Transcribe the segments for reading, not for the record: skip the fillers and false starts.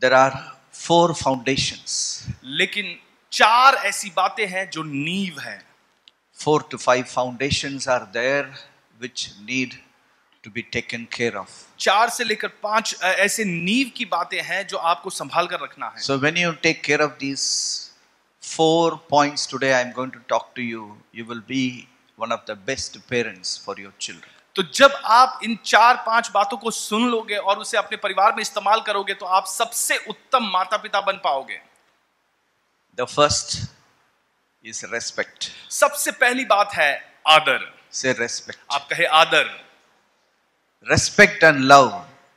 There are 4 foundations. लेकिन 4 ऐसी बातें हैं जो नींव है. 4 to 5 foundations are there which need to be taken care of. 4 से लेकर 5 ऐसे नींव की बातें हैं जो आपको संभाल कर रखना है. So when you take care of these 4 points today, I am going to talk to you. You will be one of the best parents for your children. तो जब आप इन 4-5 बातों को सुन लोगे और उसे अपने परिवार में इस्तेमाल करोगे तो आप सबसे उत्तम माता पिता बन पाओगे. The first is respect. सबसे पहली बात है आदर. Say respect. आप कहे आदर. Respect and love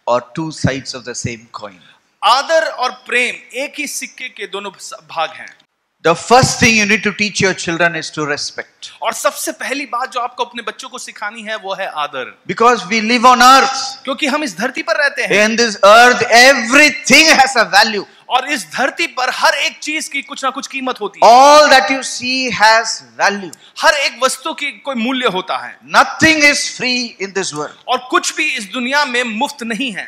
are 2 sides of the same coin. आदर और प्रेम एक ही सिक्के के दोनों भाग हैं. The first thing you need to teach your children is to respect. और सबसे पहली बात जो आपको अपने बच्चों को सिखानी है वो है आदर. Because we live on earth. क्योंकि हम इस धरती पर रहते हैं. In this earth, everything has a value. और इस धरती पर हर एक चीज की कुछ ना कुछ कीमत होती है. All that you see has value. हर एक वस्तु की कोई मूल्य होता है. Nothing is free in this world. और कुछ भी इस दुनिया में मुफ्त नहीं है.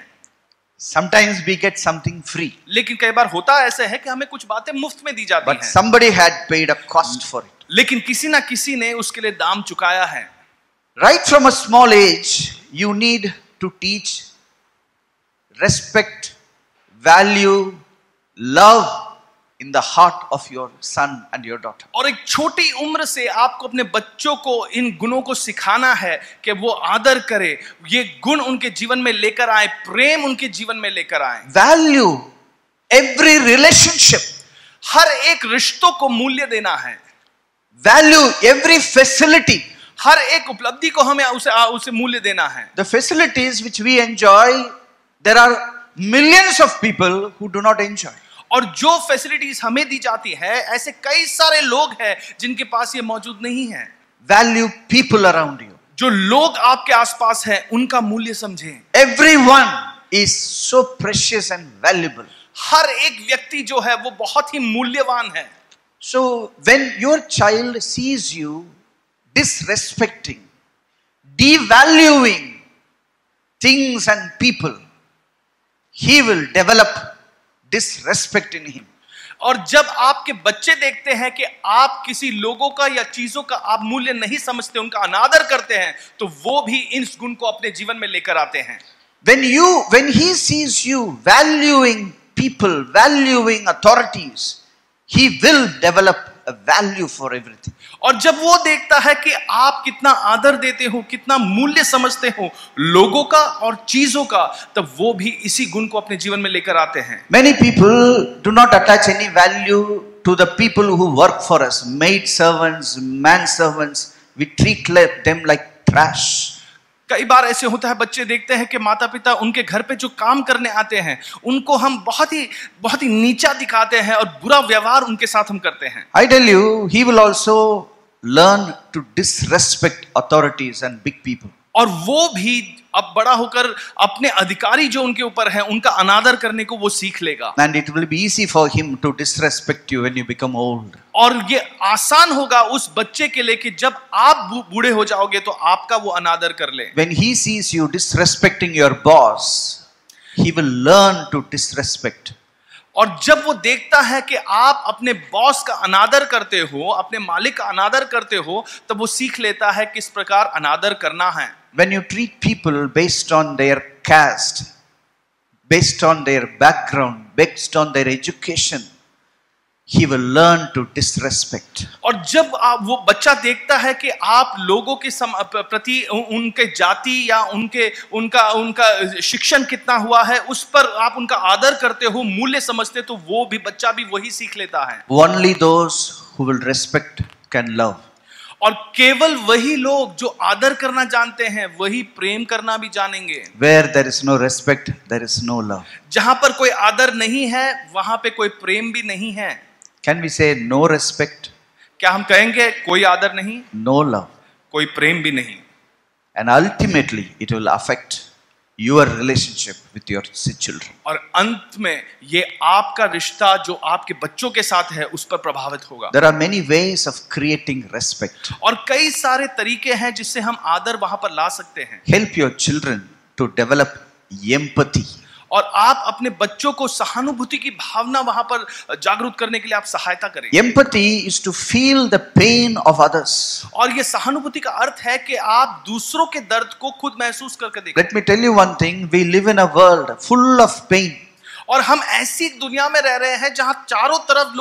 Sometimes we get something free. लेकिन कई बार होता ऐसा है कि हमें कुछ बातें मुफ्त में दी जाती But हैं. somebody had paid a cost for it. लेकिन किसी ना किसी ने उसके लिए दाम चुकाया है. Right from a small age, you need to teach respect, value, love in the heart of your son and your daughter. और एक छोटी उम्र से आपको अपने बच्चों को इन गुणों को सिखाना है कि वो आदर करे, ये गुण उनके जीवन में लेकर आए, प्रेम उनके जीवन में लेकर आए. Value every relationship. हर एक रिश्तों को मूल्य देना है. Value every facility. हर एक उपलब्धि को हमें उसे मूल्य देना है. The facilities which we enjoy, there are millions of people who do not enjoy. और जो फैसिलिटीज हमें दी जाती है ऐसे कई सारे लोग हैं जिनके पास ये मौजूद नहीं है. Value people around you. जो लोग आपके आसपास हैं उनका मूल्य समझें. Everyone is so precious and valuable. हर एक व्यक्ति जो है वो बहुत ही मूल्यवान है. So when your child sees you disrespecting, devaluing things and people, he will develop disrespect in him. और जब आपके बच्चे देखते हैं कि आप किसी लोगों का या चीजों का आप मूल्य नहीं समझते, उनका अनादर करते हैं, तो वो भी इस गुण को अपने जीवन में लेकर आते हैं. When he sees you valuing people, valuing authorities, he will develop a value for everything. और जब वो देखता है कि आप कितना आदर देते हो, कितना मूल्य समझते हो लोगों का और चीजों का, तब वो भी इसी गुण को अपने जीवन में लेकर आते हैं. Many people do not attach any value to the people who work for us, maid servants, man servants. We treat them like trash. कई बार ऐसे होता है, बच्चे देखते हैं कि माता पिता उनके घर पे जो काम करने आते हैं उनको हम बहुत ही नीचा दिखाते हैं और बुरा व्यवहार उनके साथ हम करते हैं. I tell you, he will also learn to disrespect authorities and big people. और वो भी अब बड़ा होकर अपने अधिकारी जो उनके ऊपर हैं उनका अनादर करने को वो सीख लेगा. And it will be easy for him to disrespect you when you become old. और ये आसान होगा उस बच्चे के लिए कि जब आप बूढ़े हो जाओगे तो आपका वो अनादर कर ले. When he sees you disrespecting your boss, he will learn to disrespect. और जब वो देखता है कि आप अपने बॉस का अनादर करते हो, अपने मालिक का अनादर करते हो, तब वो सीख लेता है किस प्रकार अनादर करना है. When you treat people based on their caste, based on their background, based on their education, he will learn to disrespect. और जब वो बच्चा देखता है कि आप लोगों के प्रति उनके जाति या उनका शिक्षण कितना हुआ है उस पर आप उनका आदर करते हो, मूल्य समझते, तो वो भी बच्चा भी वही सीख लेता है. Only those who will respect can love. और केवल वही लोग जो आदर करना जानते हैं वही प्रेम करना भी जानेंगे. Where there is no respect, there is no love. जहां पर कोई आदर नहीं है वहां पे कोई प्रेम भी नहीं है. Can we say no respect? क्या हम कहेंगे कोई आदर नहीं, No love. कोई प्रेम भी नहीं? And ultimately it will affect your relationship with your children. और अंत में ये आपका रिश्ता जो आपके बच्चों के साथ है उस पर प्रभावित होगा. There are many ways of creating respect. और कई सारे तरीके हैं जिससे हम आदर वहां पर ला सकते हैं. Help your children to develop empathy. और आप अपने बच्चों को सहानुभूति की भावना वहां पर जागरूक करने के लिए आप सहायता करें. Empathy is to feel the pain of others. और ये सहानुभूति का अर्थ है कि आप दूसरों के दर्द को खुद महसूस करके देखें. Let me tell you one thing, we live in a world full of pain. और हम ऐसी दुनिया में रह रहे हैं जहां चारों तरफ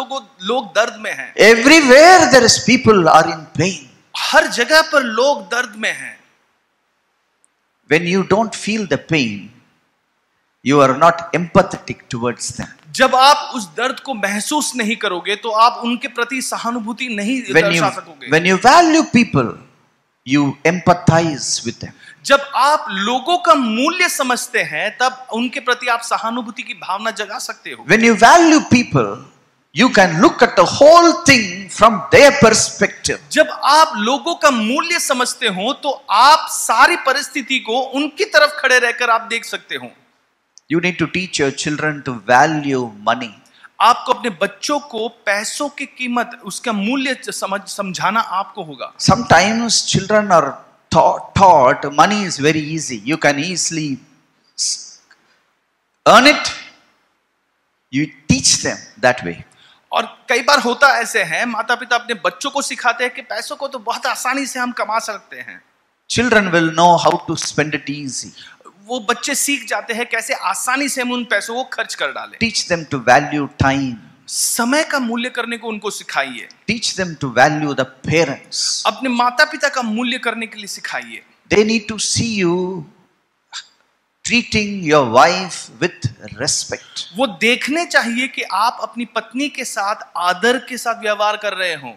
लोग दर्द में हैं. Everywhere there is people are in pain. हर जगह पर लोग दर्द में हैं. When you don't feel the pain, you are not empathetic towards them. जब आप उस दर्द को महसूस नहीं करोगे तो आप उनके प्रति सहानुभूति नहीं दर्शा सकोगे. When you value people, you empathize with them. जब आप लोगों का मूल्य समझते हैं तब उनके प्रति आप सहानुभूति की भावना जगा सकते हो. When you value people, you can look at the whole thing from their perspective. जब आप लोगों का मूल्य समझते हो तो आप सारी परिस्थिति को उनकी तरफ खड़े रहकर आप देख सकते हो. You need to teach your children to value money. आपको अपने बच्चों को पैसों की कीमत उसका मूल्य समझाना आपको होगा. Sometimes children are taught money is very easy. You can easily earn it. You teach them that way. और कई बार होता ऐसे है माता पिता अपने बच्चों को सिखाते हैं कि पैसों को तो बहुत आसानी से हम कमा सकते हैं. Children will know how to spend it easy. वो बच्चे सीख जाते हैं कैसे आसानी से हम उन पैसों को खर्च कर डालें. Teach them to value time. समय का मूल्य करने को उनको सिखाइए. Teach them to value the parents. अपने माता पिता का मूल्य करने के लिए सिखाइए. They need to see you treating your wife with respect. वो देखने चाहिए कि आप अपनी पत्नी के साथ आदर के साथ व्यवहार कर रहे हो.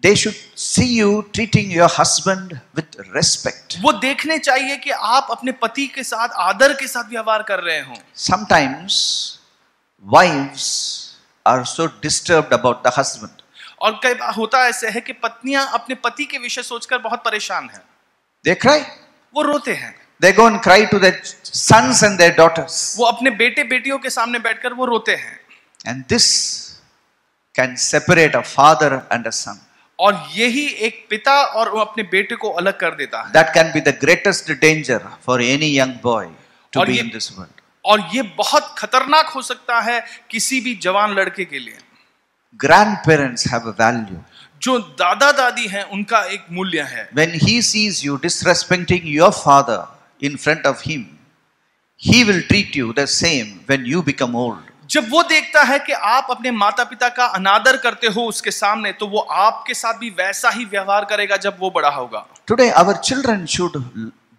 They should see you treating your husband with respect. वो देखने चाहिए कि आप अपने पति के साथ आदर के साथ व्यवहार कर रहे हो. Sometimes wives are so disturbed about the husband. और कई बार होता ऐसे है कि पत्नियां अपने पति के विषय सोचकर बहुत परेशान हैं. They cry. वो रोते हैं. They go and cry to their sons and their daughters. वो अपने बेटे बेटियों के सामने बैठकर वो रोते हैं. And this can separate a father and a son. और यही एक पिता और अपने बेटे को अलग कर देता है. That can be the greatest danger for any young boy to be in this world. और ये बहुत खतरनाक हो सकता है किसी भी जवान लड़के के लिए. Grandparents have a value. जो दादा दादी हैं उनका एक मूल्य है. When he sees you disrespecting your father in front of him, he will treat you the same when you become old. जब वो देखता है कि आप अपने माता पिता का अनादर करते हो उसके सामने तो वो आपके साथ भी वैसा ही व्यवहार करेगा जब वो बड़ा होगा. Today our children should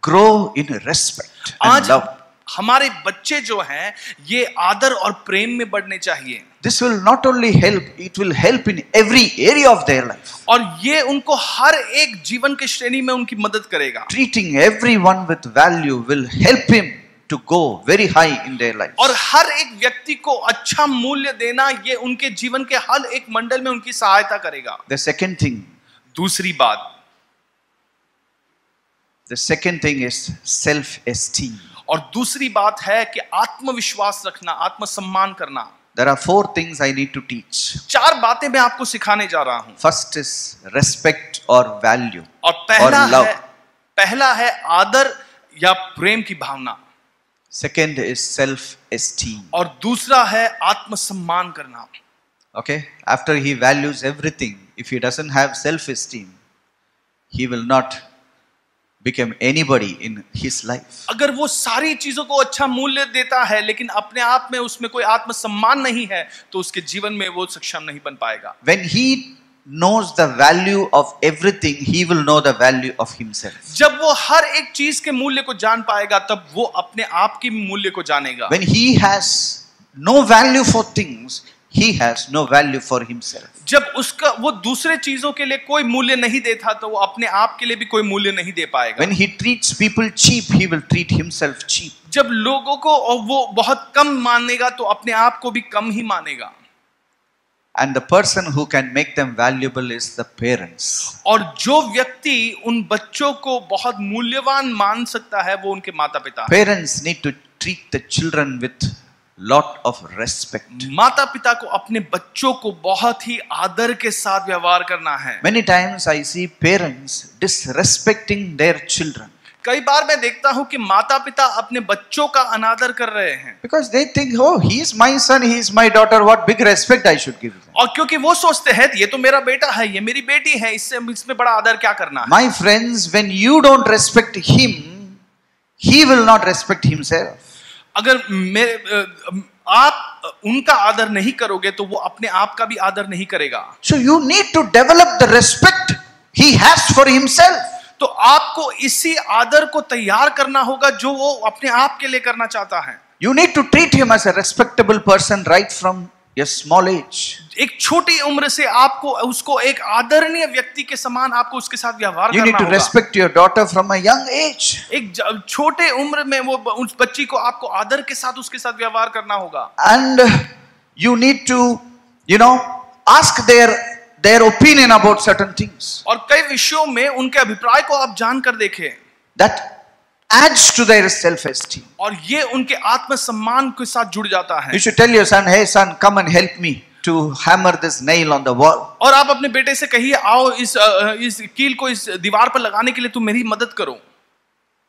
grow in respect and आज love. हमारे बच्चे जो हैं ये आदर और प्रेम में बढ़ने चाहिए. This will not only help, it will help in every area of their life. और ये उनको हर एक जीवन के श्रेणी में उनकी मदद करेगा. Treating everyone with value will help him to go very high in their life. और हर एक व्यक्ति को अच्छा मूल्य देना ये उनके जीवन के हर एक मंडल में उनकी सहायता करेगा. The second thing. दूसरी बात. The second thing is self-esteem. और दूसरी बात है कि आत्मविश्वास रखना, आत्मसम्मान करना. There are 4 things I need to teach. 4 बातें मैं आपको सिखाने जा रहा हूं. First is respect or value. और पहला है आदर या प्रेम की भावना. Second is self-esteem. और दूसरा है आत्मसम्मान करना. Okay? After he values everything, if he doesn't have self-esteem, he will not become anybody in his life. अगर वो सारी चीजों को अच्छा मूल्य देता है लेकिन अपने आप में उसमें कोई आत्मसम्मान नहीं है तो उसके जीवन में वो सक्षम नहीं बन पाएगा. When he knows the value of everything, he will know the value of himself. जब वो हर एक चीज के मूल्य को जान पाएगा तब वो अपने आप के मूल्य को जानेगा. When he has no value for things, he has no value for himself. जब उसका वो दूसरे चीजों के लिए कोई मूल्य नहीं देता तो वो अपने आप के लिए भी कोई मूल्य नहीं दे पाएगा. When he treats people cheap, he will treat himself cheap. जब लोगों को वो बहुत कम मानेगा तो अपने आप को भी कम ही मानेगा. And the person who can make them valuable is the parents. और जो व्यक्ति उन बच्चों को बहुत मूल्यवान मान सकता है वो उनके माता पिता। Parents need to treat the children with lot of respect. माता पिता को अपने बच्चों को बहुत ही आदर के साथ व्यवहार करना है। Many times I see parents disrespecting their children. कई बार मैं देखता हूं कि माता पिता अपने बच्चों का अनादर कर रहे हैं। Because they think, oh, he is my son, he is my daughter, what big respect I should give them. और क्योंकि वो सोचते हैं ये तो मेरा बेटा है, ये मेरी बेटी है, इसमें बड़ा आदर क्या करना है। My friends, when you don't respect him, he will not respect himself. अगर आप उनका आदर नहीं करोगे तो वो अपने आप का भी आदर नहीं करेगा। So you need to develop the respect he has for himself. तो आपको इसी आदर को तैयार करना होगा जो वो अपने आप के लिए करना चाहता है। You need to treat him as a respectable person right from a small age. एक छोटी उम्र से आपको उसको एक आदरणीय व्यक्ति के समान आपको उसके साथ व्यवहार You करना need to होगा। respect your daughter from a young age. एक छोटे उम्र में वो उस बच्ची को आपको आदर के साथ उसके साथ व्यवहार करना होगा। And you need to, ask their opinion about certain things. और कई विषयों में उनके अभिप्राय को आप जानकर देखें। That adds to their self-esteem. और ये उनके आत्मसम्मान के साथ जुड़ जाता है। You should tell your son, hey son, come and help me to hammer this nail on the wall. और आप अपने बेटे से कहिए आओ इस कील को इस दीवार पर लगाने के लिए तुम मेरी मदद करो।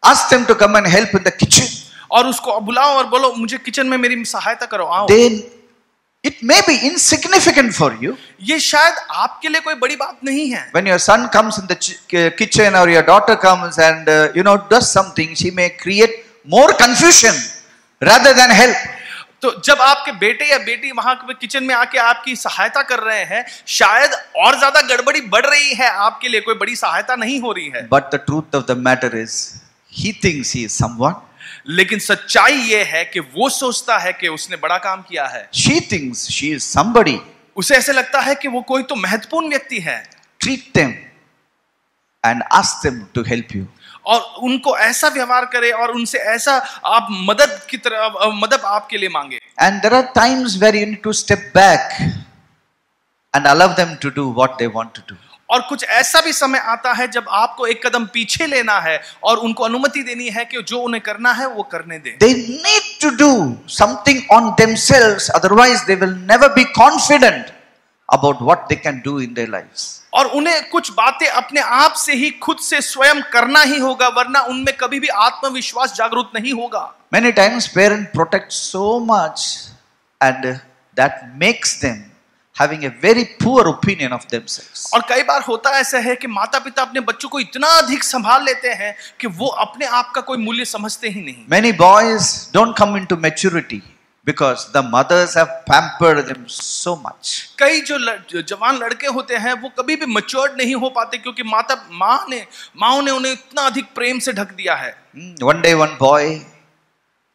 Ask them to come and help in the kitchen. और उसको बुलाओ और बोलो मुझे किचन में मेरी सहायता करो आओ। Then it may be insignificant for you. ये शायद आपके लिए कोई बड़ी बात नहीं है। When your son comes in the kitchen or your daughter comes and does something, she may create more confusion rather than help. तो जब आपके बेटे या बेटी वहां किचन में आके आपकी सहायता कर रहे हैं, शायद और ज्यादा गड़बड़ी बढ़ रही है, आपके लिए कोई बड़ी सहायता नहीं हो रही है। But the truth of the matter is, he thinks he is someone. लेकिन सच्चाई ये है कि वो सोचता है कि उसने बड़ा काम किया है। She thinks she is somebody. उसे ऐसे लगता है कि वो कोई तो महत्वपूर्ण व्यक्ति है। Treat them and ask them to help you. और उनको ऐसा व्यवहार करे और उनसे ऐसा आप मदद आपके लिए मांगे। And there are times where you need to step back and allow them to do what they want to do. और कुछ ऐसा भी समय आता है जब आपको एक कदम पीछे लेना है और उनको अनुमति देनी है कि जो उन्हें करना है वो करने दे। They need to do something on themselves, otherwise they will never be confident about what they can do in their lives. और उन्हें कुछ बातें अपने आप से ही खुद से स्वयं करना ही होगा, वरना उनमें कभी भी आत्मविश्वास जागरूक नहीं होगा। Many times parents protect so much and that makes them having a very poor opinion of themselves. और कई बार होता ऐसा है कि माता पिता अपने बच्चों को इतना अधिक संभाल लेते हैं कि वो अपने आप का कोई मूल्य समझते ही नहीं। Many boys don't come into maturity because the mothers have pampered them so much. कई जो जवान लड़के होते हैं वो कभी भी मैच्योर्ड नहीं हो पाते क्योंकि माँ ने उन्हें इतना अधिक प्रेम से ढक दिया है। One day one boy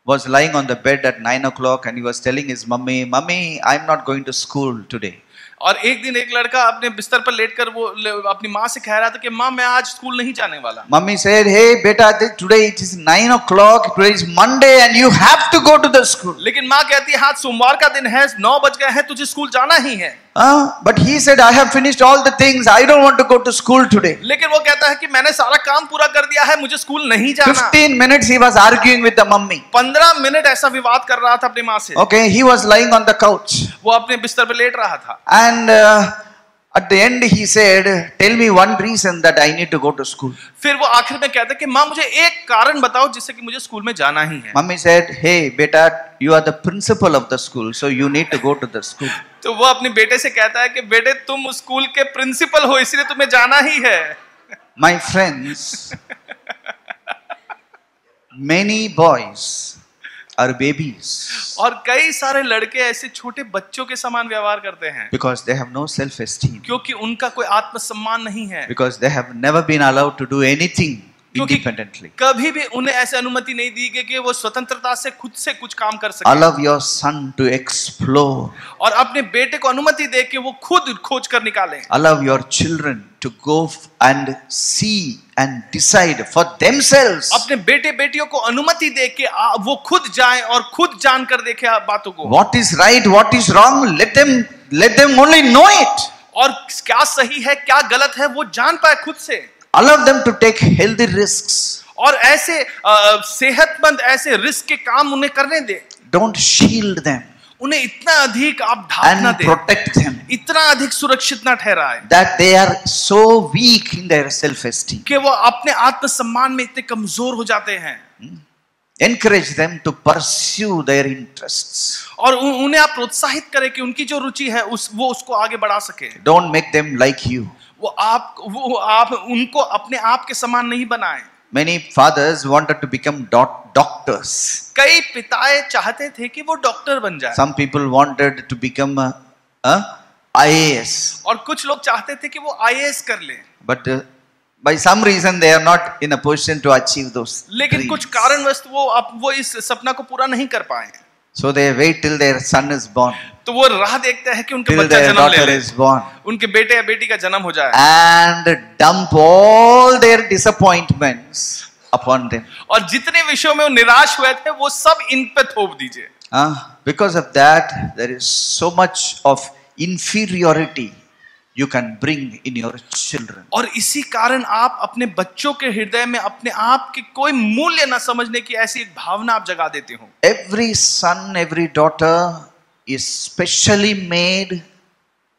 was lying on the bed at 9 o'clock and he was telling his mummy, I'm not going to school today. और एक दिन एक लड़का अपने बिस्तर पर लेटकर वो अपनी माँ से कह रहा था कि माँ मैं आज स्कूल नहीं जाने वाला। Mummy said, hey beta, today it is 9 o'clock, today is Monday and you have to go to the school. लेकिन माँ कहती है हाँ सोमवार का दिन है, 9 बज गए हैं, तुझे स्कूल जाना ही है। But he said, I have finished all the things, I don't want to go to school today. लेकिन वो कहता है कि मैंने सारा काम पूरा कर दिया है, मुझे स्कूल नहीं जाना। 15 minutes he was arguing with the mummy. 15 minute ऐसा विवाद कर रहा था अपनी माँ से। Okay, he was lying on the couch. वो अपने बिस्तर पर लेट रहा था। And at the end he said, tell me one reason that I need to go to school. फिर वो आखिर में कहता है कि माँ मुझे एक कारण बताओ जिससे कि मुझे स्कूल में जाना ही है। Mummy said, hey beta, you are the principal of the school, so you need to go to the school. तो वो अपने बेटे से कहता है कि बेटे तुम स्कूल के प्रिंसिपल हो इसलिए तुम्हें जाना ही है। My friends, many boys are babies. और कई सारे लड़के ऐसे छोटे बच्चों के समान व्यवहार करते हैं Because they have no self-esteem. क्योंकि उनका कोई आत्मसम्मान नहीं है। Because they have never been allowed to do anything क्योंकि independently. कभी भी उन्हें ऐसे अनुमति नहीं दी गई कि वो स्वतंत्रता से खुद से कुछ काम कर सके। Allow your son to explore. और अपने बेटे को अनुमति दे कि वो खुद खोज कर निकाले। Allow your children to go and see and decide for themselves. अपने बेटे बेटियों को अनुमति दे कि वो खुद जाएं और खुद जानकर देखें बातों को। What is right, what is wrong, let them let them only know it. और क्या सही है क्या गलत है वो जान पाए खुद से। Allow them to take healthy risks. और ऐसे सेहतमंद ऐसे रिस्क के काम उन्हें करने दे। Don't shield them उन्हें इतना अधिक आप ढांक ना and दे, protect them इतना अधिक सुरक्षित ना ठहराए that they are so weak in their self-esteem. कि वो अपने आत्मसम्मान में इतने कमजोर हो जाते हैं। Encourage them to pursue their interests. और उन्हें आप प्रोत्साहित करें कि उनकी जो रुचि है वो उसको आगे बढ़ा सके। Don't make them like you. वो आप उनको अपने आप के समान नहीं बनाएं। Many fathers wanted to become doctors. कई पिताएं चाहते थे कि वो डॉक्टर बन जाए। Some people wanted to become a IAS. और कुछ लोग चाहते थे कि वो IAS कर ले। But by some reason they are not in a position to achieve those लेकिन dreams. कुछ कारणवश वो इस सपना को पूरा नहीं कर पाए। So they wait till their son is born, तो वो राह देखते हैं कि उनका till बच्चा their जन्म ले daughter ले, is born, उनके बेटे या बेटी का जन्म हो जाए and dump all their disappointments upon them. और जितने विषयों में वो निराश हुए थे वो सब इन पे थोप दीजिए। Because of that, there is so much of inferiority you can bring in your children. और इसी कारण आप अपने बच्चों के हृदय में अपने आप के कोई मूल्य न समझने की ऐसी एक भावना आप जगा देते हो। Every son, every daughter is specially made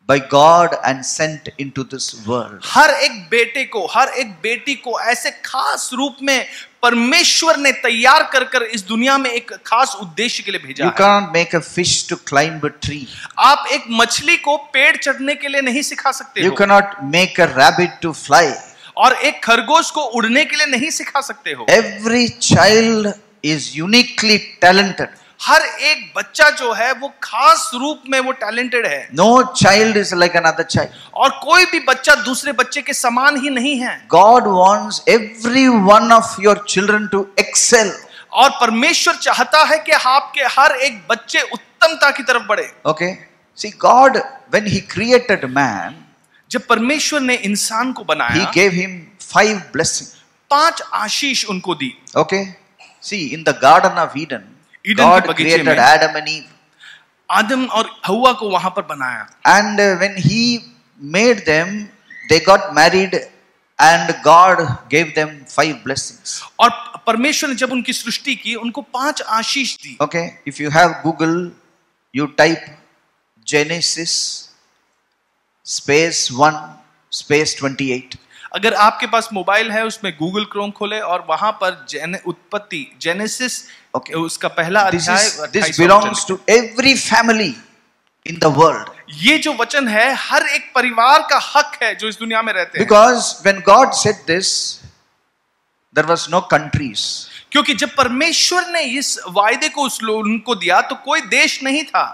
by God and sent into this world. हर एक बेटे को हर एक बेटी को ऐसे खास रूप में परमेश्वर ने तैयार कर कर इस दुनिया में एक खास उद्देश्य के लिए भेजा You है। can't make a fish to climb a tree. आप एक मछली को पेड़ चढ़ने के लिए नहीं सिखा सकते You हो cannot make a rabbit to fly. और एक खरगोश को उड़ने के लिए नहीं सिखा सकते हो। Every child is uniquely talented. हर एक बच्चा जो है वो खास रूप में वो टैलेंटेड है। No child is like another child. और कोई भी बच्चा दूसरे बच्चे के समान ही नहीं है। God wants every one of your children to excel. और परमेश्वर चाहता है कि आपके हर एक बच्चे उत्तमता की तरफ बढ़े। Okay? See, God, when He created man, जब परमेश्वर ने इंसान को He बनाया gave him 5 blessings. 5 आशीष उनको दी। Okay? See, in the Garden of Eden, Eden God के बगीचे created में Adam and Eve. आदम और हव्वा को वहां पर बनाया And when He made them, they got married and God gave them 5 blessings. और परमेश्वर ने जब उनकी सृष्टि की उनको 5 आशीष दी। Okay? If you have Google, you type Genesis space 1 space 28. अगर आपके पास मोबाइल है उसमें गूगल क्रोम खोले और वहां पर उत्पत्ति जेनेसिस Okay. उसका पहला This अध्याय is this 28वां belongs वचन। to every family in the world. ये जो वचन है हर एक परिवार का हक है जो इस दुनिया में रहते हैं। Because when God said this, there was no countries. क्योंकि जब परमेश्वर ने इस वायदे को उनको दिया तो कोई देश नहीं था,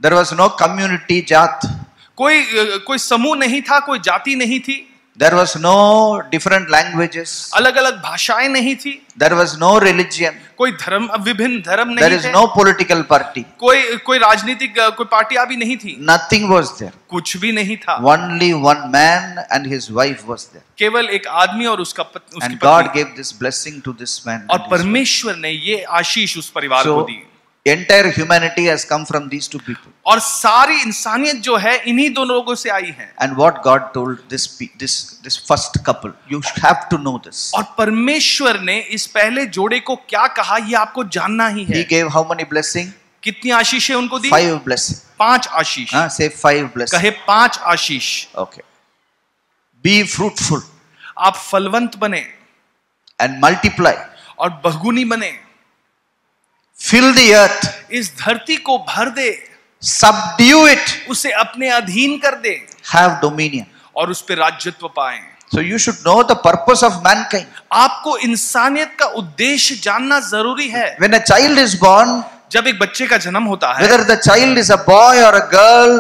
There was no community, जात. कोई समूह नहीं था, कोई जाति नहीं थी, There was no different languages. अलग अलग भाषाएं नहीं थी, There was no religion. कोई धर्म विभिन्न धर्म There नहीं is थे, no political party. कोई राजनीतिक कोई पार्टियां भी नहीं थी, Nothing was there. कुछ भी नहीं था। Only one man and his wife was there. केवल एक आदमी और उसकी And God पत्नी। gave this blessing to this man. और and his wife. परमेश्वर ने ये आशीष उस परिवार को So, the. entire humanity has come from these 2 people. और सारी इंसानियत जो है इन्हीं दोनों लोगों से आई है। And what God told this first couple, you have to know this. और परमेश्वर ने इस पहले जोड़े को क्या कहा ये आपको जानना ही He है। gave how many blessing? कितनी आशीषें उनको दी? 5 blessing. 5 आशीष। Say 5 blessing. कहे 5 आशीष। Okay. Be fruitful आप फलवंत बने and multiply. और बहुगुनी बने, Fill the earth. इस धरती को भर दे, Subdue it. उसे अपने अधीन कर दे Have dominion. और उस पर राज्यत्व पाए। So you should know the purpose of mankind. आपको इंसानियत का उद्देश्य जानना जरूरी है। When a child is born, जब एक बच्चे का जन्म होता है, whether the child is a boy or a girl,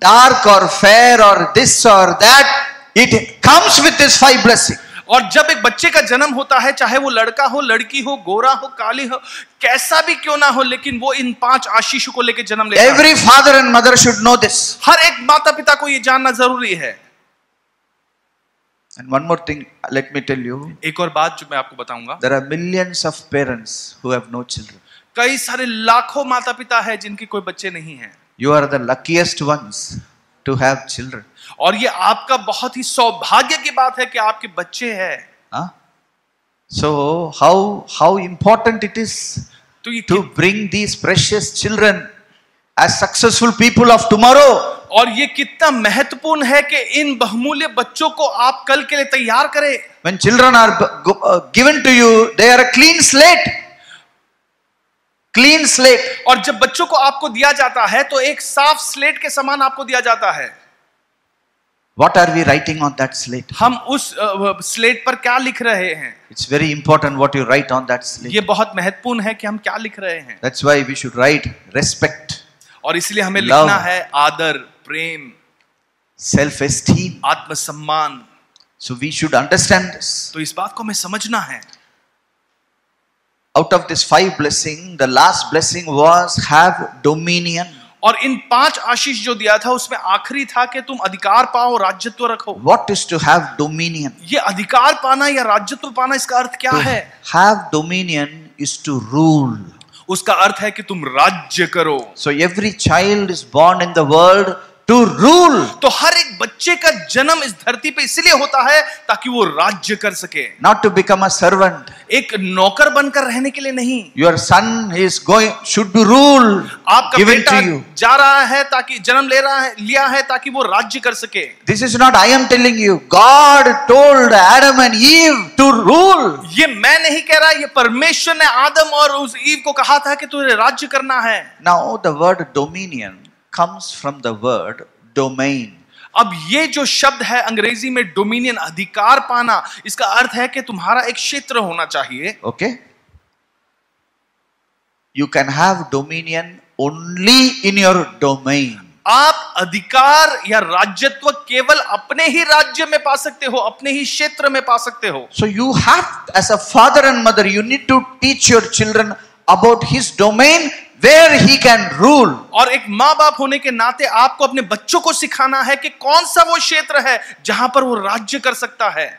dark or fair or this or that, it comes with this 5 blessing. और जब एक बच्चे का जन्म होता है, चाहे वो लड़का हो, लड़की हो, गोरा हो, काली हो, कैसा भी क्यों ना हो, लेकिन वो इन 5 आशीषों को लेकर जन्म लेता है। Every father and mother should know this. हर एक माता पिता को ये जानना जरूरी है। And one more thing, let me tell you, एक और बात जो मैं आपको बताऊंगा, there are millions of parents who have no children. कई सारे लाखों माता पिता है जिनके कोई बच्चे नहीं हैं। You are the luckiest ones to have children. और ये आपका बहुत ही सौभाग्य की बात है कि आपके बच्चे हैं। Huh? So how important it is तो ये to bring these precious children as successful people of tomorrow. और ये कितना महत्वपूर्ण है कि इन बहुमूल्य बच्चों को आप कल के लिए तैयार करें। When children are given to you, they are a clean slate. Clean slate. और जब बच्चों को आपको दिया जाता है तो एक साफ स्लेट के समान आपको दिया जाता है। What are we writing on that slate? हम उस स्लेट पर क्या लिख रहे हैं? It's very important what you write on that slate. ये बहुत महत्वपूर्ण है कि हम क्या लिख रहे हैं। That's why we should write respect, और इसलिए हमें love, लिखना है आदर, प्रेम, self-esteem. आत्मसम्मान। So we should understand this. तो इस बात को हमें समझना है। Out of this 5 blessing, the last blessing was have dominion. और इन 5 आशीष जो दिया था उसमें आखिरी था कि तुम अधिकार पाओ, राज्यत्व रखो। What is to have dominion? ये अधिकार पाना या राज्यत्व पाना, इसका अर्थ क्या है? Have dominion is to rule. उसका अर्थ है कि तुम राज्य करो। So every child is born in the world to rule. तो हर एक बच्चे का जन्म इस धरती पे इसलिए होता है ताकि वो राज्य कर सके, Not to become a servant. एक नौकर बनकर रहने के लिए नहीं। Your son is should be rule आपका given बेटा to you. जा रहा है ताकि जन्म लिया है ताकि वो राज्य कर सके। This is not I am telling you. God told Adam and Eve to rule. ये मैं नहीं कह रहा, ये परमेश्वर ने आदम और उस ईव को कहा था कि तुझे राज्य करना है। Now the word dominion comes from the word domain. अब ये जो शब्द है अंग्रेजी में डोमिनियन, अधिकार पाना, इसका अर्थ है कि तुम्हारा एक क्षेत्र होना चाहिए। Okay? You can have dominion only in your domain. आप अधिकार या राज्यत्व केवल अपने ही राज्य में पा सकते हो, अपने ही क्षेत्र में पा सकते हो। So you have, as a father and mother, you need to teach your children about his domain where he can rule. और एक माँ बाप होने के नाते आपको अपने बच्चों को सिखाना है कि कौन सा वो क्षेत्र है जहां पर वो राज्य कर सकता है।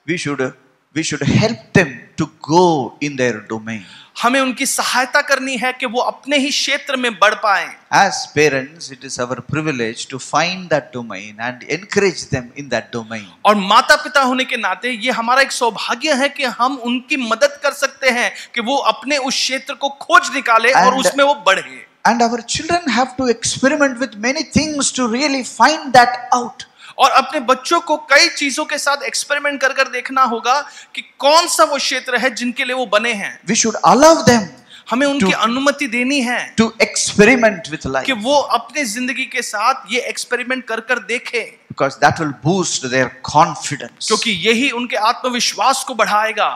We should help them to go in their domain. हमें उनकी सहायता करनी है कि वो अपने ही क्षेत्र में बढ़ पाएं। As parents, it is our privilege to find that domain and encourage them in that domain. और माता पिता होने के नाते ये हमारा एक सौभाग्य है कि हम उनकी मदद कर सकते हैं कि वो अपने उस क्षेत्र को खोज निकाले और उसमें वो बढ़े। And our children have to experiment with many things to really find that out. और अपने बच्चों को कई चीजों के साथ एक्सपेरिमेंट कर देखना होगा कि कौन सा वो क्षेत्र है जिनके लिए वो बने हैं। We should allow them हमें उनकी अनुमति देनी है to experiment with life, कि वो अपने जिंदगी के साथ ये एक्सपेरिमेंट कर देखें, because that will boost their confidence क्योंकि यही उनके आत्मविश्वास को बढ़ाएगा।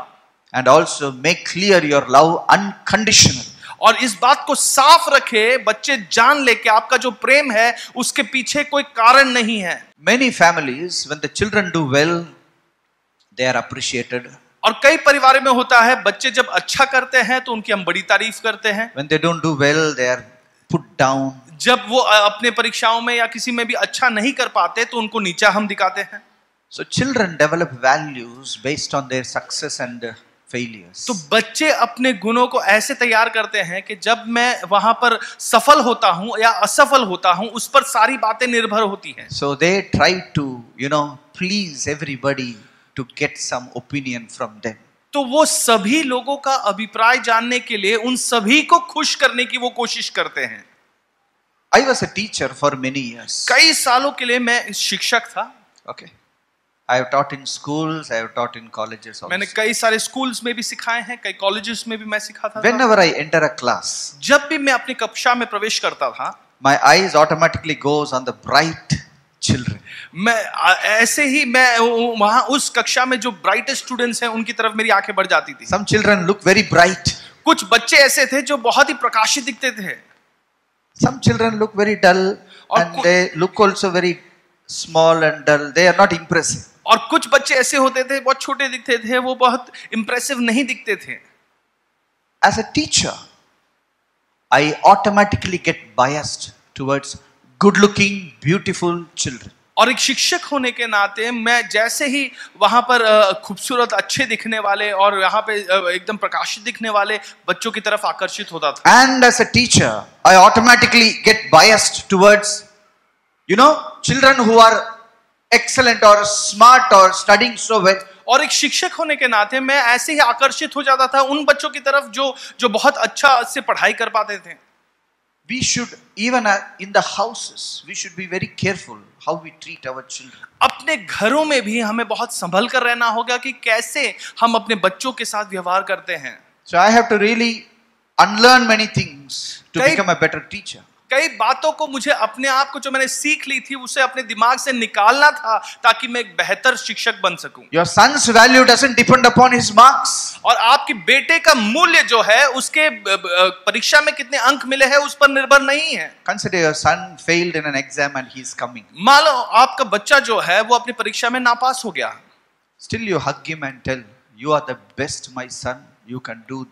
and also make clear your love unconditional. और इस बात को साफ रखे, बच्चे जान ले कि आपका जो प्रेम है उसके पीछे कोई कारण नहीं है। Many families, when the children do well, they are appreciated. और कई परिवारों में होता है, बच्चे जब अच्छा करते हैं तो उनकी हम बड़ी तारीफ करते हैं। When they don't do well, they are put down. जब वो अपने परीक्षाओं में या किसी में भी अच्छा नहीं कर पाते तो उनको नीचा हम दिखाते हैं। So children develop values based on their success and failures. तो बच्चे अपने गुणों को ऐसे तैयार करते हैं कि जब मैं वहां पर सफल होता हूं या असफल होता हूं, उस पर सारी बातें निर्भर होती हैं। So they try to, please everybody to get some opinion from them. तो वो सभी लोगों का अभिप्राय जानने के लिए उन सभी को खुश करने की वो कोशिश करते हैं। I was a teacher for many years. कई सालों के लिए मैं शिक्षक था। Okay. I have taught in schools, I have taught in colleges also. मैंने कई सारे स्कूल्स में भी सिखाए हैं, कई कॉलेजेस में भी मैं सिखाता था। Whenever I enter a class, जब भी मैं अपनी कक्षा में प्रवेश करता था, my eyes automatically goes on the bright children. मैं ऐसे ही मैं वहां उस कक्षा में जो ब्राइटेस्ट स्टूडेंट्स हैं उनकी तरफ मेरी आंखें बढ़ जाती थी। Some children look very bright. कुछ बच्चे ऐसे थे जो बहुत ही प्रकाशित दिखते थे। Some children look very dull and they look also very small and dull. They are not impressive. और कुछ बच्चे ऐसे होते थे, बहुत छोटे दिखते थे, वो बहुत इंप्रेसिव नहीं दिखते थे। As a teacher, I automatically get biased towards good-looking, beautiful children. और एक शिक्षक होने के नाते मैं जैसे ही वहां पर खूबसूरत अच्छे दिखने वाले और यहाँ पे एकदम प्रकाशित दिखने वाले बच्चों की तरफ आकर्षित होता था. And as a teacher, I automatically get biased towards, children who are excellent or smart or studying so well. और एक शिक्षक होने के नाते मैं ऐसे ही आकर्षित हो जाता था उन बच्चों की तरफ जो बहुत अच्छा से पढ़ाई कर पाते थे. We should, even in the houses, we should be very careful how we treat our children. अपने घरों में भी हमें बहुत संभल कर रहना होगा कि कैसे हम अपने बच्चों के साथ व्यवहार करते हैं. So I have to really unlearn many things to become a better teacher. कई बातों को मुझे अपने आप को जो मैंने सीख ली थी उसे अपने दिमाग से निकालना था ताकि मैं एक बेहतर शिक्षक बन सकूं. Your son's value doesn't depend upon his marks. और आपके बेटे का मूल्य जो है उसके परीक्षा में कितने अंक मिले हैं उस पर निर्भर नहीं है. Consider your son failed in an exam and he is coming. मान लो आपका बच्चा जो है वो अपनी परीक्षा में नापास हो गया. Still you hug him and tell, you are the best my son, you can do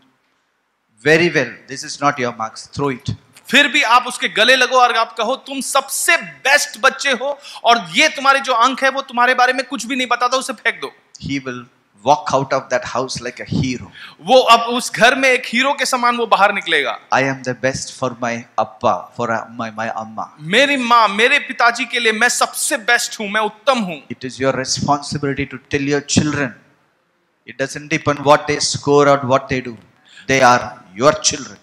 very well. This is not your marks, throw it. फिर भी आप उसके गले लगो और आप कहो तुम सबसे बेस्ट बच्चे हो और ये तुम्हारे जो अंक है वो तुम्हारे बारे में कुछ भी नहीं बताता, उसे फेंक दो. He will walk out of that house like a hero. वो अब उस घर में एक हीरो के समान वो बाहर निकलेगा. I am the best for my appa, for my amma. मेरी माँ मेरे पिताजी के लिए मैं सबसे बेस्ट हूँ, मैं उत्तम हूँ. It is your responsibility to tell your children. It doesn't depend what they score or what they do. They are your children.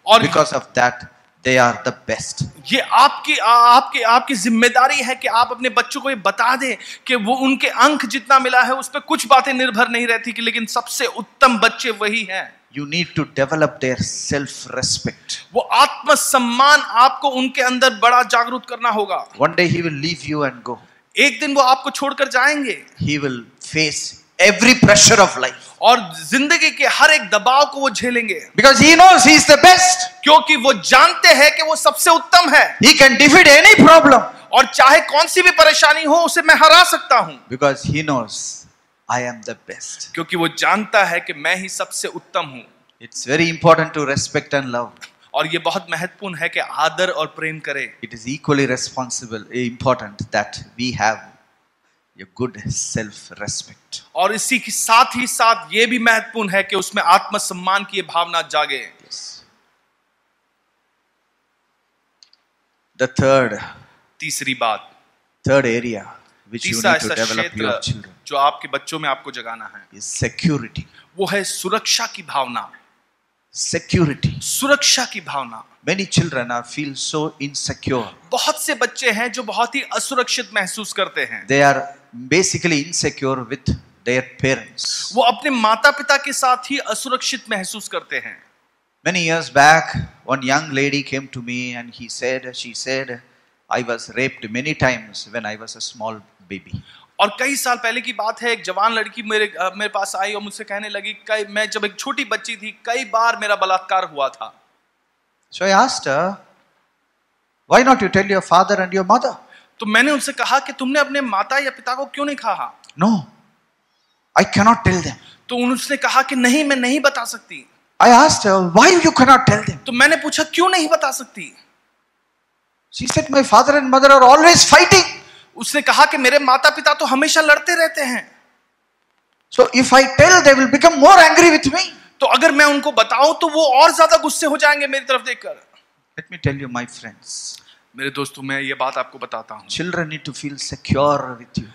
और Because of that, they are the best. ये आपकी जिम्मेदारी है कि आप अपने बच्चों को ये बता दें कि वो उनके अंक जितना मिला है उस पर कुछ बातें निर्भर नहीं रहती कि लेकिन सबसे उत्तम बच्चे वही हैं. You need to develop their self-respect. वो आत्मसम्मान आपको उनके अंदर बड़ा जागरूक करना होगा. One day he will leave you and go. एक दिन वो आपको छोड़कर जाएंगे. He will face every pressure of life. और जिंदगी के हर एक दबाव को वो झेलेंगे. Because he knows he is the best. क्योंकि वो जानते हैं कि वो सबसे उत्तम है. He can defeat any problem. और चाहे कौन सी भी परेशानी हो उसे मैं हरा सकता हूं. Because he knows I am the best. क्योंकि वो जानता है कि मैं ही सबसे उत्तम हूं. It's very important to respect and love. और ये बहुत महत्वपूर्ण है कि आदर और प्रेम करें. It is equally important that we have a good self-respect. और इसी के साथ ही साथ ये भी महत्वपूर्ण है कि उसमें आत्मसम्मान की भावना जागे. Yes. The तीसरी बात, third area which you तीसरा need to ऐसा develop your क्षेत्र children जो आपके बच्चों में आपको जगाना है is security. वो है सुरक्षा की भावना. Security. सुरक्षा की भावना. Many children feel so insecure. बहुत से बच्चे हैं जो बहुत ही असुरक्षित महसूस करते हैं. They are basically insecure with their parents. वो अपने माता पिता के साथ ही असुरक्षित महसूस करते हैं. Many years back, one young lady came to me and she said, I was raped many times when I was a small baby. और कई साल पहले की बात है, एक जवान लड़की मेरे पास आई और मुझसे कहने लगी मैं जब एक छोटी बच्ची थी कई बार मेरा बलात्कार हुआ था. So I asked her, why not you tell your father and your mother? तो मैंने उनसे कहा कि तुमने अपने माता या पिता को क्यों नहीं कहा? No, I cannot tell them. तो उन्होंने कहा कि नहीं, मैं नहीं बता सकती. I asked her, why you cannot tell them? तो मैंने पूछा क्यों नहीं बता सकती? She said, my father and mother are always fighting. उसने कहा कि मेरे माता पिता तो हमेशा लड़ते रहते हैं. So if I tell, they will become more angry with me. तो अगर मैं उनको बताऊं तो वो और ज्यादा गुस्से हो जाएंगे मेरी तरफ देखकर. Let me tell you, my friends. मेरे दोस्तों, मैं ये बात आपको बताता हूं. Children need to feel secure with you.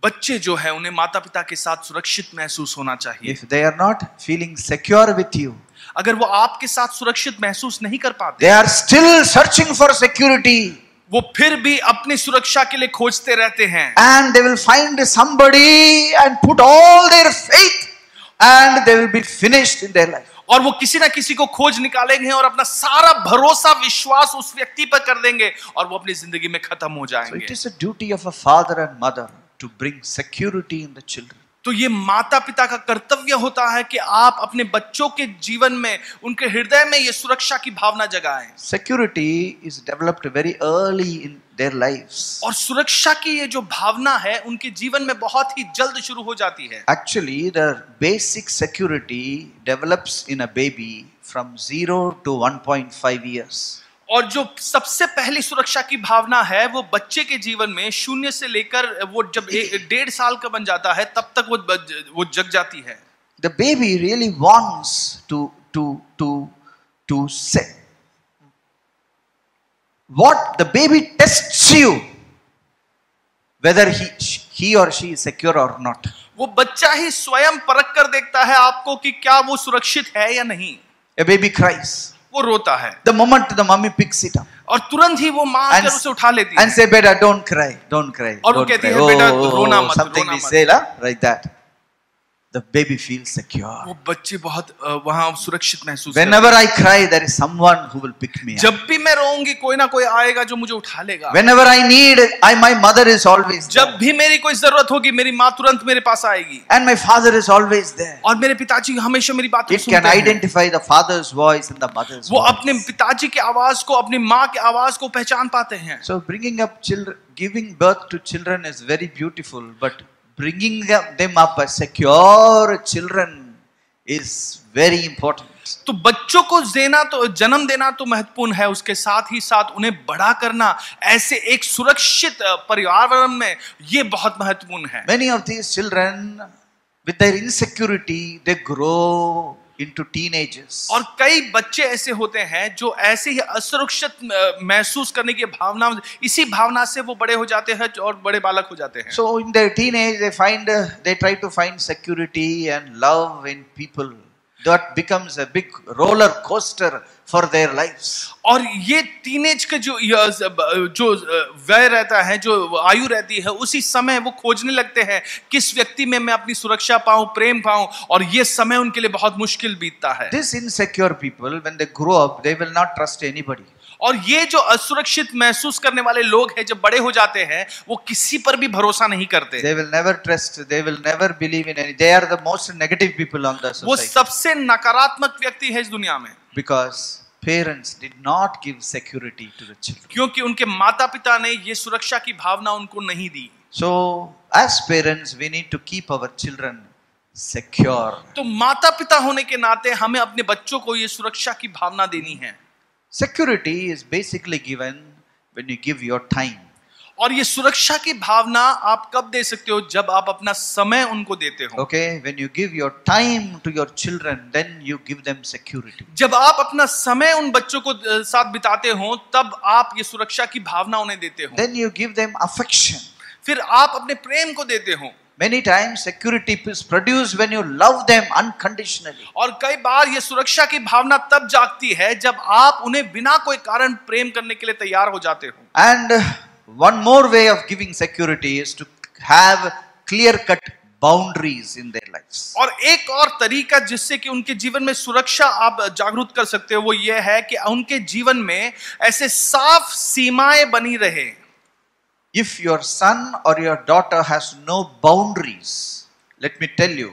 बच्चे जो है उन्हें माता पिता के साथ सुरक्षित महसूस होना चाहिए. If they are not feeling secure with you, अगर वो आपके साथ सुरक्षित महसूस नहीं कर पाते, they are still searching for security. वो फिर भी अपनी सुरक्षा के लिए खोजते रहते हैं. And they will find somebody and put all their faith and they will be finished in their life. और वो किसी ना किसी को खोज निकालेंगे और अपना सारा भरोसा विश्वास उस व्यक्ति पर कर देंगे और वो अपनी जिंदगी में खत्म हो So जाएंगे. it is a duty of a father and mother to bring security in the children. तो ये माता पिता का कर्तव्य होता है कि आप अपने बच्चों के जीवन में, उनके हृदय में ये सुरक्षा की भावना जगाएं. Security is developed very early in their lives. और सुरक्षा की ये जो भावना है उनके जीवन में बहुत ही जल्द शुरू हो जाती है. Actually, the basic security develops in a baby from 0 to 1.5 years. और जो सबसे पहली सुरक्षा की भावना है वो बच्चे के जीवन में शून्य से लेकर वो जब 1.5 साल का बन जाता है तब तक वो जग जाती है. The baby really wants to say what the baby tests you whether he or she is secure or not. वो बच्चा ही स्वयं परख कर देखता है आपको कि क्या वो सुरक्षित है या नहीं. A baby cries. वो रोता है. The moment the mommy picks it up और तुरंत ही वो माँ आकर उसे उठा लेती है. and say, "Beta, don't cry, don't cry." और वो कहती है, बेटा रोना मत, something रोना we मत. say like that. The baby feels secure. वो बच्चे बहुत वहाँ सुरक्षित महसूस Whenever I cry, there is someone who will pick me up. जब भी मैं रोऊंगी कोई ना कोई आएगा जो मुझे उठा लेगा. Whenever I need, my mother is always there. जब भी मेरी कोई जरूरत होगी मेरी माँ तुरंत मेरे पास आएगी. And my father is always there. और मेरे पिताजी हमेशा मेरी बात It can identify the father's voice and the mother's वो voice. अपने पिताजी की आवाज को अपनी माँ की आवाज को पहचान पाते हैं. So bringing up children, giving birth to children is very beautiful, but bringing them up as secure children is very important. तो बच्चों को जन्म देना तो महत्वपूर्ण है, उसके साथ ही साथ उन्हें बड़ा करना ऐसे एक सुरक्षित पर्यावरण में ये बहुत महत्वपूर्ण है. Many of these children with their insecurity they grow into teenagers. और कई बच्चे ऐसे होते हैं जो ऐसे ही असुरक्षित महसूस करने की भावना, इसी भावना से वो बड़े हो जाते हैं और बड़े बालक हो जाते हैं. So in their teenage they try to find security and love in people. That becomes a big roller coaster for their lives. और ये टीनेज के जो वय रहता है, जो आयु रहती है, उसी समय वो खोजने लगते हैं किस व्यक्ति में मैं अपनी सुरक्षा पाऊं, प्रेम पाऊं, और ये समय उनके लिए बहुत मुश्किल बीतता है. These insecure people, when they grow up, they will not trust anybody. और ये जो असुरक्षित महसूस करने वाले लोग हैं जब बड़े हो जाते हैं वो किसी पर भी भरोसा नहीं करते. They will never trust, they will never believe in any. They are the most negative people on the society. वो सबसे नकारात्मक व्यक्ति है इस दुनिया में. Because parents did not give security to the children. क्योंकि उनके माता पिता ने ये सुरक्षा की भावना उनको नहीं दी. So as parents we need to keep our children secure. तो माता पिता होने के नाते हमें अपने बच्चों को ये सुरक्षा की भावना देनी है. Security is basically given when you give your time. और ये सुरक्षा की भावना आप कब दे सकते हो? जब आप अपना समय उनको देते हो. Okay, when you give your time to your children, then you give them security. जब आप अपना समय उन बच्चों को साथ बिताते हो तब आप ये सुरक्षा की भावना उन्हें देते हो. Then you give them affection. फिर आप अपने प्रेम को देते हो. Many times security is produced when you love them unconditionally. और कई बार ये सुरक्षा की भावना तब जागती है जब आप उन्हें बिना कोई कारण प्रेम करने के लिए तैयार हो जाते हो. And one more way of giving security is to have clear-cut boundaries in their lives. और एक और तरीका जिससे कि उनके जीवन में सुरक्षा आप जागरूक कर सकते हो वो ये है कि उनके जीवन में ऐसे साफ सीमाएं बनी रहे. If your son or your daughter has no boundaries, let me tell you,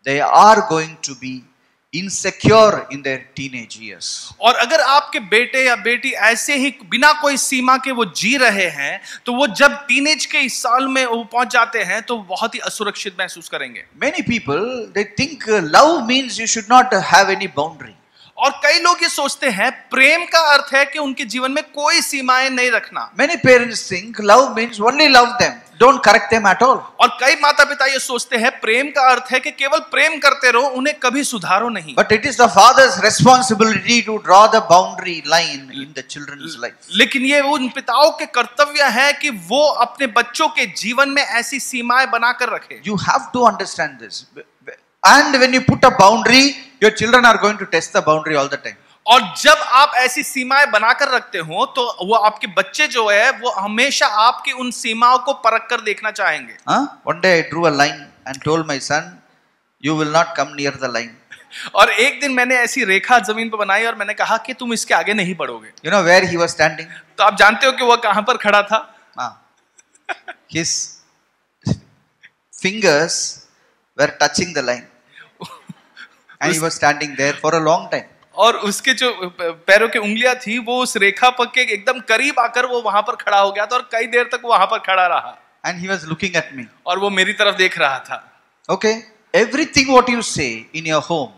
they are going to be insecure in their teenage years. और अगर आपके बेटे या बेटी ऐसे ही बिना कोई सीमा के वो जी रहे हैं तो वो जब टीनेज के इस साल में वो पहुंच जाते हैं तो बहुत ही असुरक्षित महसूस करेंगे. Many people, they think love means you should not have any boundary. और कई लोग ये सोचते हैं प्रेम का अर्थ है कि उनके जीवन में कोई सीमाएं नहीं रखना. Many parents think love means only love them, don't correct them at all. और कई माता पिता ये सोचते हैं प्रेम का अर्थ है कि केवल प्रेम करते रहो, उन्हें कभी सुधारो नहीं. But it is the father's responsibility to draw the boundary line in the children's life. लेकिन ये उन पिताओं के कर्तव्य है कि वो अपने बच्चों के जीवन में ऐसी सीमाएं बनाकर रखें. You have to understand this. And when you put a boundary, your children are going to test the boundary all the time. और जब आप ऐसी सीमाएं बनाकर रखते हो तो वो आपके बच्चे जो है वो हमेशा आपकी उन सीमाओं को परख कर देखना चाहेंगे. One day I drew a line and told my son, you will not come near the line. और एक दिन मैंने ऐसी रेखा जमीन पर बनाई और मैंने कहा कि तुम इसके आगे नहीं बढ़ोगे. You know where he was standing? तो आप जानते हो कि वो कहां पर खड़ा था? His fingers were touching the line. And he was standing there for a long time. और उसके जो पैरों की उंगलियां थी वो उस रेखा पर के एकदम करीब आकर वो वहां पर खड़ा हो गया था और कई देर तक वहां पर खड़ा रहा. And he was looking at me. और वो मेरी तरफ देख रहा था. Okay, everything what you say in your home,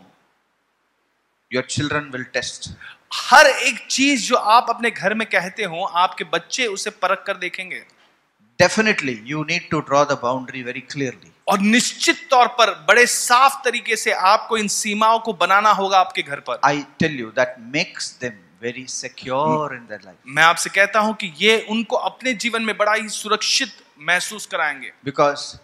your children will test. हर एक चीज जो आप अपने घर में कहते हो, आपके बच्चे उसे परख कर देखेंगे। Definitely, you need to draw the boundary very clearly. और निश्चित तौर पर बड़े साफ तरीके से आपको इन सीमाओं को बनाना होगा आपके घर पर। I tell you, that makes them very secure in their life. मैं आपसे कहता हूं कि ये उनको अपने जीवन में बड़ा ही सुरक्षित महसूस कराएंगे। Because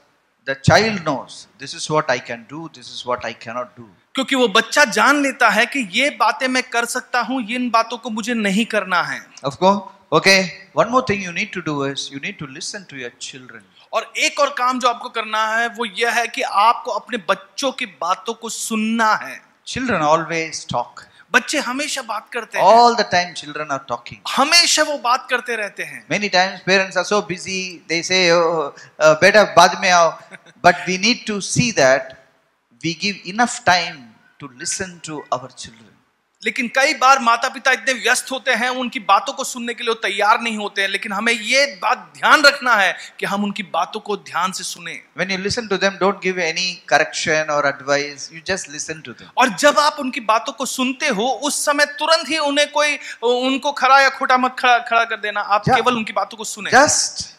the child knows, this is what I can do, this is what I cannot do. क्योंकि वो बच्चा जान लेता है कि ये बातें मैं कर सकता हूं, इन बातों को मुझे नहीं करना है। Of course, okay. One more thing you need to do is you need to listen to your children. और एक और काम जो आपको करना है वो यह है कि आपको अपने बच्चों की बातों को सुनना है। Children always talk. बच्चे हमेशा बात करते हैं। All the time children are talking. हमेशा वो बात करते रहते हैं। Many times parents are so busy, they say, oh, better बाद में आओ. But we need to see that we give enough time to listen to our children. लेकिन कई बार माता पिता इतने व्यस्त होते हैं, उनकी बातों को सुनने के लिए तैयार नहीं होते हैं। लेकिन हमें ये बात ध्यान रखना है कि हम उनकी बातों को ध्यान से सुने। When you listen to them, don't give any correction or advice. You just listen to them. और जब आप उनकी बातों को सुनते हो, उस समय तुरंत ही उन्हें कोई उनको खरा या खोटा मत खड़ा कर देना। आप केवल उनकी बातों को सुने। Just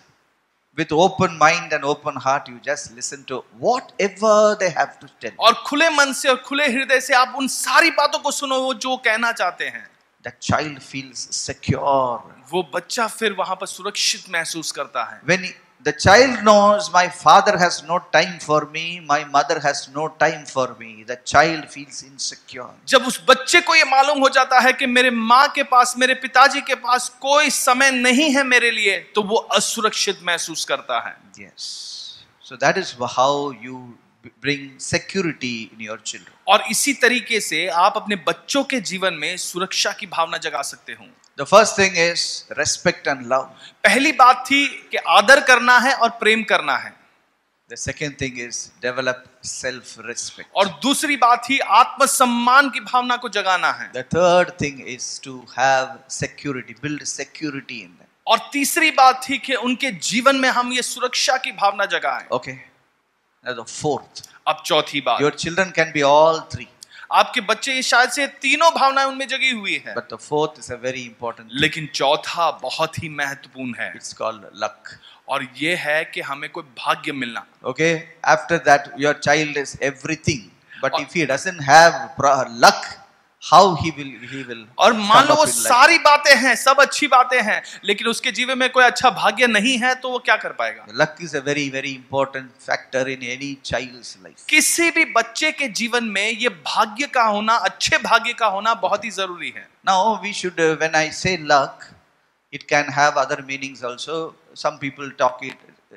with open mind and open heart, you just listen to whatever they have to tell. और खुले मन से और खुले हृदय से आप उन सारी बातों को सुनो वो जो कहना चाहते हैं। That child feels secure. वो बच्चा फिर वहां पर सुरक्षित महसूस करता है। When the child knows my father has no time for me, my mother has no time for me, the child feels insecure. जब उस बच्चे को ये मालूम हो जाता है कि मेरे माँ के पास, मेरे पिताजी के पास कोई समय नहीं है मेरे लिए, तो वो असुरक्षित महसूस करता है। Yes. So that is how you bring security in your children. और इसी तरीके से आप अपने बच्चों के जीवन में सुरक्षा की भावना जगा सकते हो। The first thing is respect and love. पहली बात थी कि आदर करना है और प्रेम करना है। The second thing is develop self-respect. और दूसरी बात ही आत्मसम्मान की भावना को जगाना है। The third thing is to have security, build security in them. और तीसरी बात थी कि उनके जीवन में हम ये सुरक्षा की भावना जगाएं। Okay. Now the fourth. अब चौथी बात, Your children can be all three. आपके बच्चे शायद से तीनों भावनाएं उनमें जगी हुई है, But the fourth is a very important thing. लेकिन चौथा बहुत ही महत्वपूर्ण है। It's called luck. और ये है कि हमें कोई भाग्य मिलना। Okay. After that, your child is everything. But if he doesn't have luck, how he will और मान लो come वो up in life? सारी बातें हैं, सब अच्छी बातें हैं, लेकिन उसके जीवन में कोई अच्छा भाग्य नहीं है, तो वो क्या कर पाएगा? Luck is a very, very important factor in any child's life. किसी भी बच्चे के जीवन में ये भाग्य का होना, अच्छे भाग्य का होना बहुत ही जरूरी है। Now we should, when I say luck, it can have other meanings also. Some people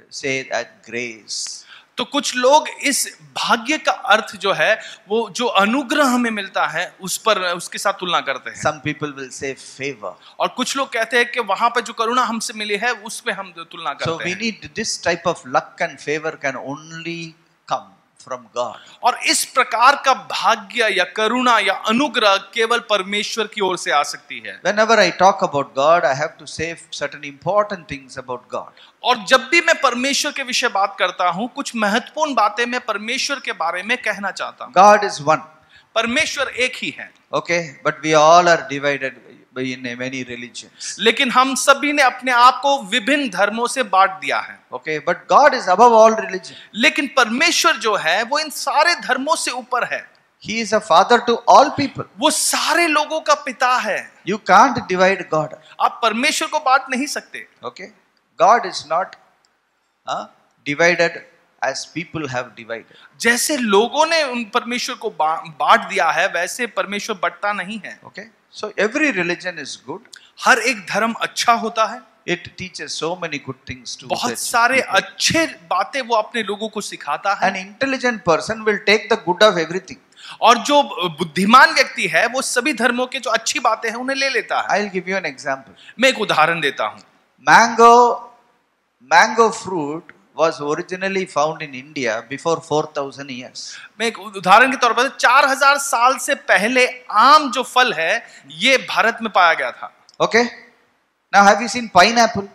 say that grace. तो कुछ लोग इस भाग्य का अर्थ जो है, वो जो अनुग्रह हमें मिलता है उस पर उसके साथ तुलना करते हैं। Some people will say favor. और कुछ लोग कहते हैं कि वहां पर जो करुणा हमसे मिली है उस पे हम तुलना So करते we हैं। need this type of luck and favor can only come from God. और इस प्रकार का भाग्य या करुणा या अनुग्रह केवल परमेश्वर की ओर से आ सकती है। Whenever I talk about God, I have to say certain important things about God. और जब भी मैं परमेश्वर के विषय बात करता हूं, कुछ महत्वपूर्ण बातें मैं परमेश्वर के बारे में कहना चाहता हूं। God is one. परमेश्वर एक ही है। Okay, but we all are divided in many religions. लेकिन हम सभी ने अपने आप को विभिन्न धर्मों से बांट दिया है। Okay, but God is above all religion. लेकिन परमेश्वर जो है वो इन सारे धर्मों से ऊपर है। He is a father to all people. वो सारे लोगों का पिता है। You can't divide God. आप परमेश्वर को बांट नहीं सकते। Okay, God is not divided as people have divided. जैसे लोगों ने उन परमेश्वर को बांट दिया है, वैसे परमेश्वर बंटता नहीं है। Okay, so every religion is good. हर एक धर्म अच्छा होता है। It teaches so many good things to बहुत the सारे people. अच्छे बातें वो अपने लोगों को सिखाता है। An intelligent person will take the good of everything. और जो बुद्धिमान व्यक्ति है वो सभी धर्मों के जो अच्छी बातें हैं उन्हें ले लेता है। I'll give you an example. मैं एक उदाहरण देता हूँ। Mango fruit was originally found in India before 4,000 years. मैं एक उदाहरण के तौर पर 4000 साल से पहले आम जो फल है ये भारत में पाया गया था। Okay. Now have you seen pineapple?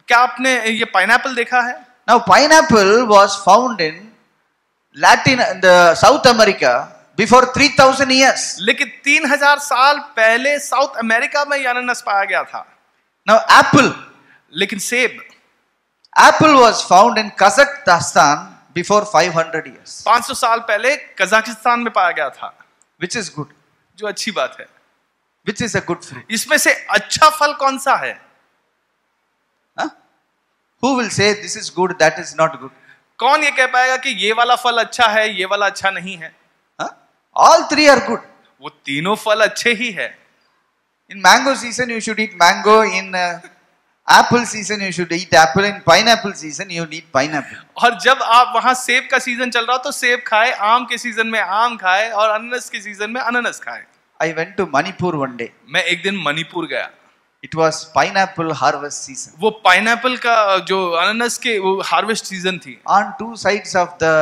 क्या आपने ये पाइनएप्पल देखा है? Now pineapple was found in South America before 3000 years. लेकिन 3000 साल पहले साउथ अमेरिका में ये अनानस पाया गया था। Now apple. लेकिन सेब Apple was found in Kazakhstan before 500 years. 500 साल पहले कजाकिस्तान में पाया गया था, Which is good. जो अच्छी बात है। Which is a good fruit. इसमें से अच्छा फल कौन सा है? Huh? Who will say this is good, that is not good? कौन ये कह पाएगा कि ये वाला फल अच्छा है, ये वाला अच्छा नहीं है? Huh? All three are good. वो तीनों फल अच्छे ही है। In mango season you should eat mango. In apple season you should eat apple. In pineapple season you need pineapple. और जब आप वहां सेब का सीजन चल रहा हो तो सेब खाए, आम के सीजन में आम खाए और अनानस के सीजन में अनानस खाए। I went to Manipur one day. मैं एक दिन मणिपुर गया। It was pineapple harvest season. वो पाइनएप्पल का जो अनानस के वो हार्वेस्ट सीजन थी। On two sides of the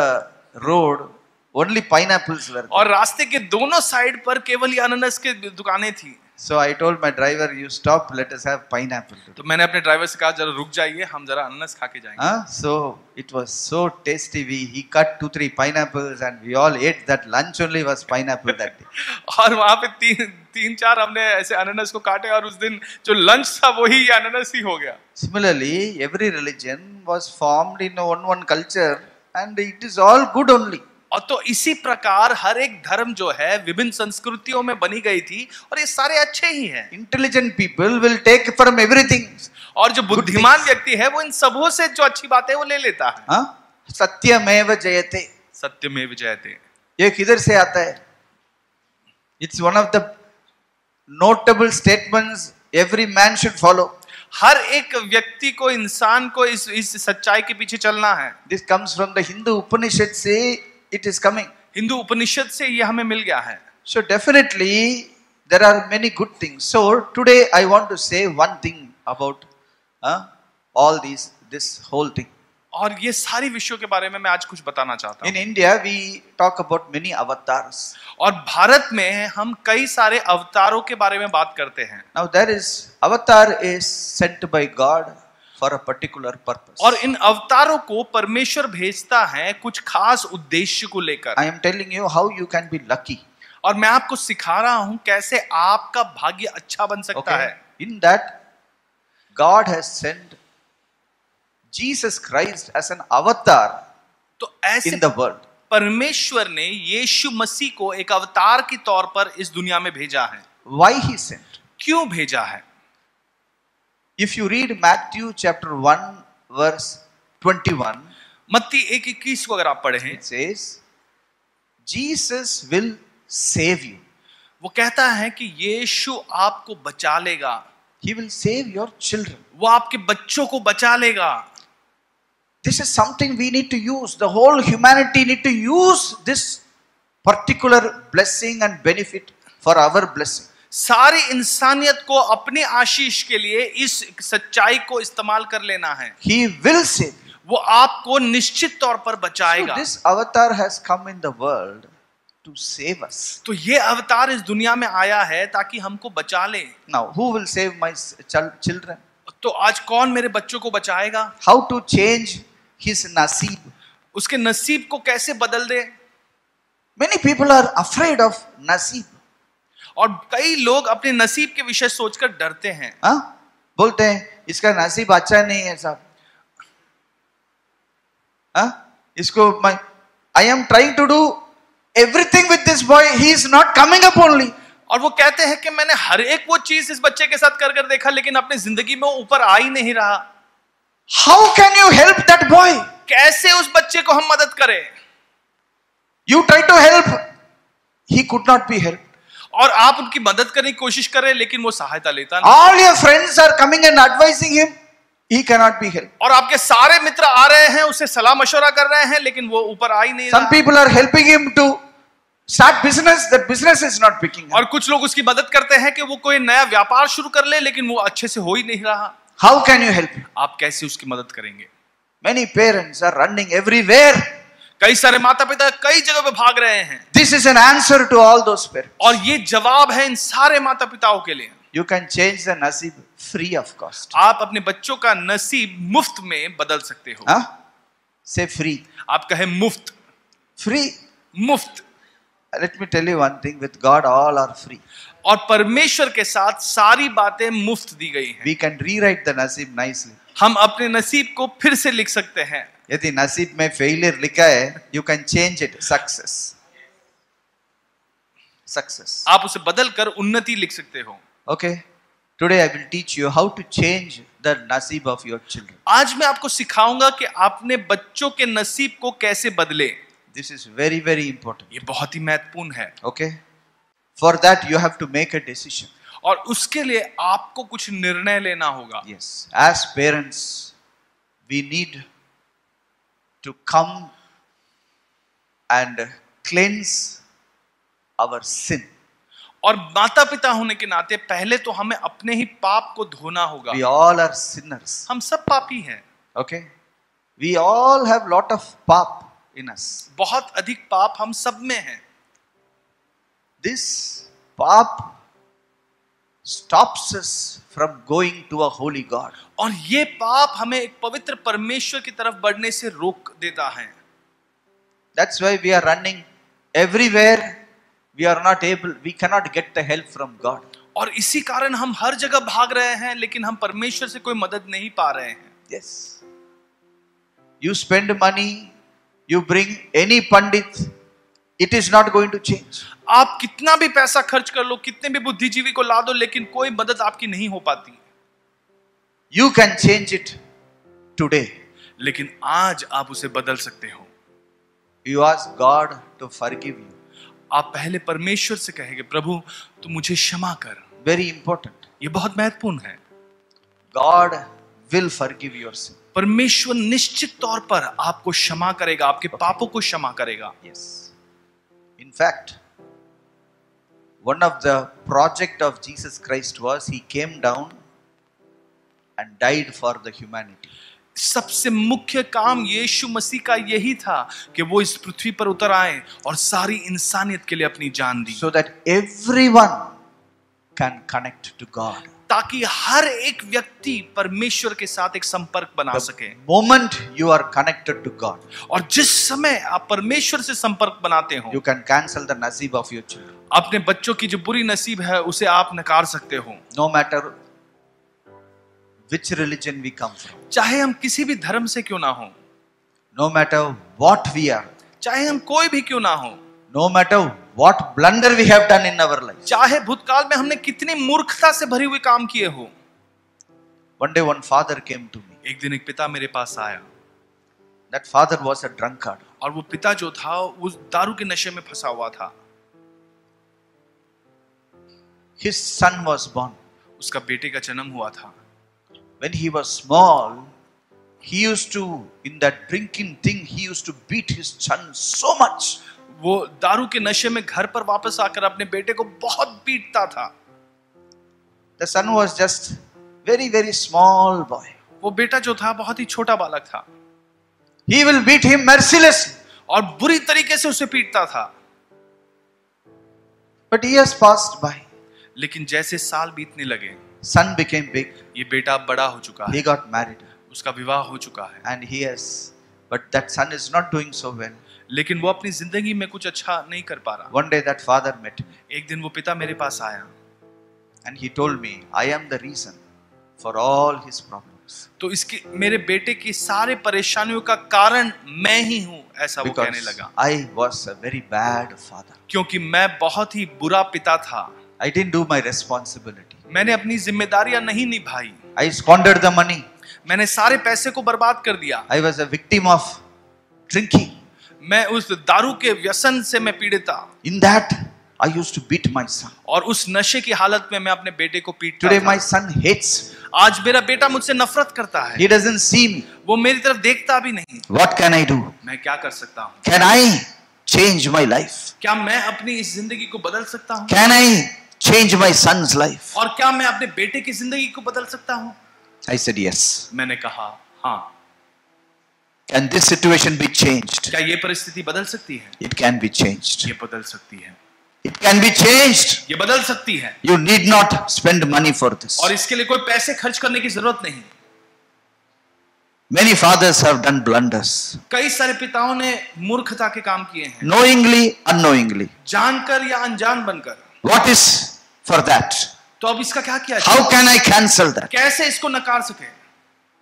road only pineapples were there. और रास्ते के दोनों साइड पर केवल ये अनानस के दुकानें थी। So I told my driver, you stop, let us have pineapple today. तो मैंने अपने ड्राइवर से कहा जरा रुक जाइए, हम जरा अनानस खा के जाएंगे। So it was so tasty. He cut 2-3 pineapples and we all ate that. Lunch only was pineapple that day. और वहां पे तीन चार हमने ऐसे अनानस को काटे और उस दिन जो लंच था वही अनानस ही हो गया। Similarly, every religion was formed in one culture and it is all good only. और तो इसी प्रकार हर एक धर्म जो है विभिन्न संस्कृतियों में बनी गई थी और ये सारे अच्छे ही हैं। Intelligent people will take from everything. और जो बुद्धिमान व्यक्ति है वो इन सबों से जो अच्छी बात है वो ले लेता है। सत्यमेव जयते। सत्यमेव जयते ये किधर से आता है? It's one of the notable statements every man should follow. हर एक व्यक्ति को, इंसान को इस सच्चाई के पीछे चलना है। This comes from the Hindu Upanishad. Say it is coming. Hindu उपनिषद से ये हमें मिल गया है। So definitely there are many good things. So today I want to say one thing about all this whole thing. और ये सारी विषयों के बारे में मैं आज कुछ बताना चाहता हूँ। In India we talk about many avatars. और भारत में हम कई सारे अवतारों के बारे में बात करते हैं। Now there is avatar is sent by God for a particular purpose. और इन अवतारों को परमेश्वर भेजता है कुछ खास उद्देश्य को लेकर। I am telling you how you can be lucky. और मैं आपको सिखा रहा हूं कैसे आपका भाग्य अच्छा बन सकता है। In that God has sent Jesus Christ as an avatar तो ऐसे in the world. परमेश्वर ने यीशु मसीह को एक अवतार के तौर पर इस दुनिया में भेजा है। Why he sent? क्यों भेजा है? If you read Matthew chapter 1 verse 21, मत्ती 1:21 को अगर आप पढ़ें, it says, Jesus will save you. वो कहता है कि यीशु आपको बचा लेगा। He will save your children. वो आपके बच्चों को बचा लेगा। This is something we need to use. The whole humanity need to use this particular blessing and benefit for our blessing. सारी इंसानियत को अपनी आशीष के लिए इस सच्चाई को इस्तेमाल कर लेना है। He will save you. वो आपको निश्चित तौर पर बचाएगा। So this avatar has come in the world to save us. तो ये अवतार इस दुनिया में आया है ताकि हमको बचा ले। Now who will save my children? तो आज कौन मेरे बच्चों को बचाएगा? How to change his nasib? उसके नसीब को कैसे बदल दे? Many people are afraid of nasib. और कई लोग अपने नसीब के विषय सोचकर डरते हैं। बोलते हैं इसका नसीब अच्छा नहीं है साहब। इसको I am trying to do everything with this boy. He is not coming up only. और वो कहते हैं कि मैंने हर एक वो चीज इस बच्चे के साथ कर कर देखा लेकिन अपनी जिंदगी में वो ऊपर आ ही नहीं रहा। How can you help that boy? कैसे उस बच्चे को हम मदद करें? You try to help. He could not be helped. और आप उनकी मदद करने की कोशिश करें लेकिन वो सहायता लेता नहीं। All your friends are coming and advising him. He cannot be helped. और आपके सारे मित्र आ रहे हैं, उससे सलाह मशवरा कर रहे हैं लेकिन वो ऊपर आ ही नहीं रहा। Some people are helping him to start business. The business is not picking up. और कुछ लोग उसकी मदद करते हैं कि वो कोई नया व्यापार शुरू कर ले लेकिन वो अच्छे से हो ही नहीं रहा। How can you help him? आप कैसे उसकी मदद करेंगे? Many parents are running everywhere. कई सारे माता पिता कई जगह पे भाग रहे हैं। This is an answer to all those parents. और ये जवाब है इन सारे माता पिताओं के लिए। You can change the nasib free of cost. आप अपने बच्चों का नसीब मुफ्त में बदल सकते हो। Say free. आप कहे मुफ्त। Free. मुफ्त। Let me tell you one thing, with God all are free. और परमेश्वर के साथ सारी बातें मुफ्त दी गई हैं। We can rewrite the नसीब nicely. हम अपने नसीब को फिर से लिख सकते हैं। यदि नसीब में failure लिखा है, you can change it success. Success. आप उसे बदल कर उन्नति लिख सकते हो। Okay. Today I will teach you how to change the नसीब of your children. आज मैं आपको सिखाऊंगा कि आपने बच्चों के नसीब को कैसे बदले। This is very, very important. ये बहुत ही महत्वपूर्ण है। Okay. For that you have to make a decision. और उसके लिए आपको कुछ निर्णय लेना होगा। Yes. As parents, we need to come and cleanse our sin. और माता पिता होने के नाते पहले तो हमें अपने ही पाप को धोना होगा। We all are sinners. हम सब पापी हैं। Okay. We all have lot of pap in us. बहुत अधिक पाप हम सब में हैं। This pap stops us from going to a holy God. और ये पाप हमें एक पवित्र परमेश्वर की तरफ बढ़ने से रोक देता है। That's why we are running everywhere. We are not able, we cannot get the help from God. और इसी कारण हम हर जगह भाग रहे हैं, लेकिन हम परमेश्वर से कोई मदद नहीं पा रहे हैं। Yes. You spend money, you bring any pandit, it is not going to change. आप कितना भी पैसा खर्च कर लो, कितने भी बुद्धिजीवी को ला दो, लेकिन कोई मदद आपकी नहीं हो पाती। You can change it today. लेकिन आज आप उसे बदल सकते हो। You ask God to forgive you. आप पहले परमेश्वर से कहेंगे, प्रभु तू मुझे क्षमा कर। Very important. ये बहुत महत्वपूर्ण है। God will forgive your sin. परमेश्वर निश्चित तौर पर आपको क्षमा करेगा, आपके पापों को क्षमा करेगा। Yes. In fact, one of the project of Jesus Christ was he came down and died for the humanity. सबसे मुख्य काम यीशु मसीह का यही था कि वो इस पृथ्वी पर उतर आए और सारी इंसानियत के लिए अपनी जान दी, So that everyone can connect to God. ताकि हर एक व्यक्ति परमेश्वर के साथ एक संपर्क बना सके। Moment you are connected to God, और जिस समय आप परमेश्वर से संपर्क बनाते हो, you can cancel the nasib of your children. अपने बच्चों की जो बुरी नसीब है उसे आप नकार सकते हो। No matter which religion we come from, चाहे हम किसी भी धर्म से क्यों ना हो, no matter what we are, चाहे हम कोई भी क्यों ना हो, no matter what blunder we have done in our life. चाहे भूतकाल में हमने कितनी मूर्खता से भरे हुए काम किए हो। One day one father came to me. एक दिन एक पिता मेरे पास आया, That father was a drunkard. और वो पिता जो था वो दारू के नशे में फंसा हुआ था। His son was born. उसका बेटे का जन्म हुआ था। When he was small, he used to, in that drinking thing, he used to beat his son so much. वो दारू के नशे में घर पर वापस आकर अपने बेटे को बहुत पीटता था। The son was just very, very small boy. वो बेटा जो था बहुत ही छोटा बालक था। He will beat him mercilessly. और बुरी तरीके से उसे पीटता था। But years passed by. लेकिन जैसे साल बीतने लगे, Son became big. ये बेटा अब बड़ा हो चुका है, He got married. उसका विवाह हो चुका है, And he has, but that son is not doing so well. लेकिन वो अपनी जिंदगी में कुछ अच्छा नहीं कर पा रहा। One day that father met me. एक दिन वो पिता मेरे पास आया, And he told me, I am the reason for all his problems. तो इसके मेरे बेटे की सारे परेशानियों का कारण मैं ही हूँ, ऐसा वो कहने Because लगा। I was a very bad father. क्योंकि मैं बहुत ही बुरा पिता था। I didn't do my responsibility. मैंने अपनी जिम्मेदारियां नहीं निभाई। I squandered the money. मैंने सारे पैसे को बर्बाद कर दिया। I was a victim of drinking. मैं उस दारू के व्यसन से मैं पीड़ित था। In that, I used to beat my son. और उस नशे की हालत में मैं अपने बेटे को पीटता Today था। my son hates me. आज मेरा बेटा मुझसे नफरत करता है। He doesn't see me. वो मेरी तरफ देखता भी नहीं। What can I do? मैं क्या कर सकता हूँ? Can I change my life? क्या मैं अपनी इस जिंदगी को बदल सकता हूँ? Can I change my son's life? और क्या मैं अपने बेटे की जिंदगी को बदल सकता हूँ? I said yes. मैंने कहा हाँ। Can this situation be changed? क्या ये परिस्थिति बदल सकती है? It can be changed. ये बदल सकती है। It can be changed. ये बदल सकती है। You need not spend money for this. और इसके लिए कोई पैसे खर्च करने की जरूरत नहीं। Many fathers have done blunders, कई सारे पिताओं ने मूर्खता के काम किए हैं, knowingly, unknowingly. जानकर या अनजान बनकर। What is for that? तो अब इसका क्या किया How जाए? can I cancel that? कैसे इसको नकार सके?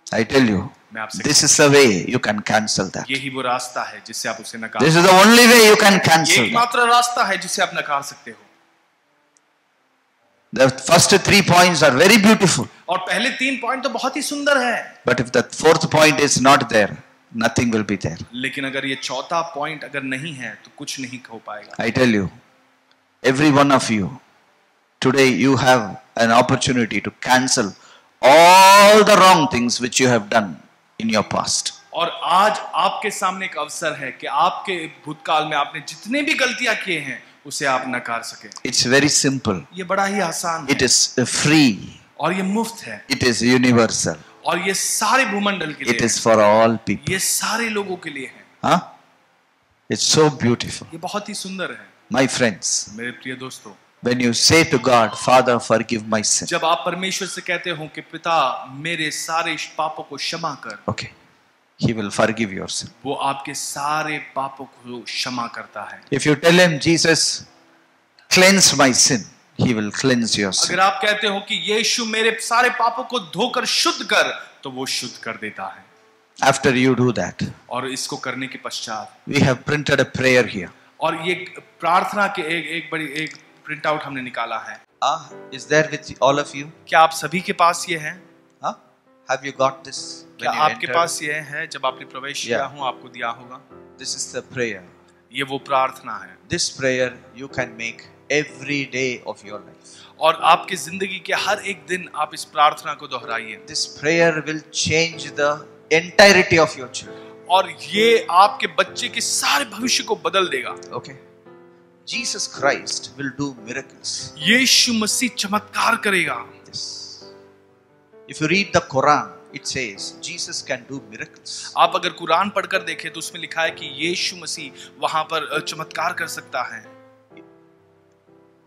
I tell you, मैं आपसे this is the way you can cancel that. यही वो रास्ता है जिससे आप उसे नकार This is the only way you can cancel that. एकमात्र रास्ता है जिसे आप नकार सकते हो। The first 3 points are very beautiful. और पहले 3 पॉइंट तो बहुत ही सुंदर है, But if the 4th point is not there, nothing will be there. लेकिन अगर ये चौथा पॉइंट अगर नहीं है तो कुछ नहीं हो पाएगा। I tell you, every one of you, today you have an opportunity to cancel all the wrong things which you have done in your past. और आज आपके सामने एक अवसर है कि आपके भूतकाल में आपने जितने भी गलतियां किए हैं उसे आप नकार सके। It's very simple. ये बड़ा ही आसान It है is free. और ये मुफ्त है It is universal. और ये सारे भूमंडल के It लिए is for all people. है, ये सारे लोगों के लिए है। Huh? It's so beautiful. ये बहुत ही सुंदर है। My friends, मेरे प्रिय दोस्तों, when you say to God, Father, forgive my sin. जब आप परमेश्वर से कहते हो कि पिता मेरे सारे पापों को क्षमा कर, Okay. He will forgive your sin. वो आपके सारे पापों को क्षमा करता है। If you tell him, Jesus, cleanse my sin, he will cleanse your sin. अगर आप कहते हो कि यीशु मेरे सारे पापों को धोकर शुद्ध कर, तो वो शुद्ध कर देता है। After you do that, और इसको करने के पश्चात we have printed a prayer here. और ये प्रार्थना के एक प्रिंट आउट हमने निकाला है। Is there with all of you? क्या आप सभी के पास ये है? Huh? Have you got this? क्या when you आपके entered? पास ये है? जब आपने प्रवेश किया Yeah. हो आपको दिया होगा। This is the prayer. ये वो प्रार्थना है This prayer you can make every day of your life. और आपकी जिंदगी के हर एक दिन आप इस प्रार्थना को दोहराइए। This prayer will change the entirety of your children. और ये आपके बच्चे के सारे भविष्य को बदल देगा। Okay. Jesus Christ will do miracles. यीशु मसीह चमत्कार करेगा। Yes. If you read the Quran, it says Jesus can do miracles. आप अगर कुरान पढ़कर देखें तो उसमें लिखा है कि यीशु मसीह वहां पर चमत्कार कर सकता है।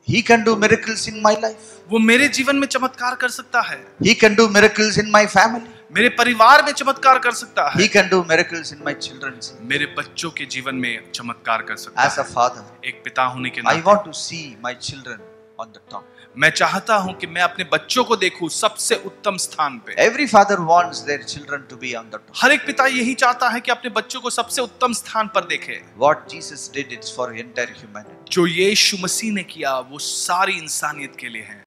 He can do miracles in my life. वो मेरे जीवन में चमत्कार कर सकता है। He can do miracles in my family. मेरे परिवार में चमत्कार कर सकता है। He can do miracles in my children's life. मेरे बच्चों के जीवन में चमत्कार कर सकता As a father, है। एक पिता होने के I नाते want to see my children on the top. मैं चाहता हूं कि मैं अपने बच्चों को देखूं सबसे उत्तम स्थान पे। Every father wants their children to be on the top. हर एक पिता यही चाहता है कि अपने बच्चों को सबसे उत्तम स्थान पर देखे। What Jesus did is for entire humanity. जो यीशु मसीह ने किया वो सारी इंसानियत के लिए है।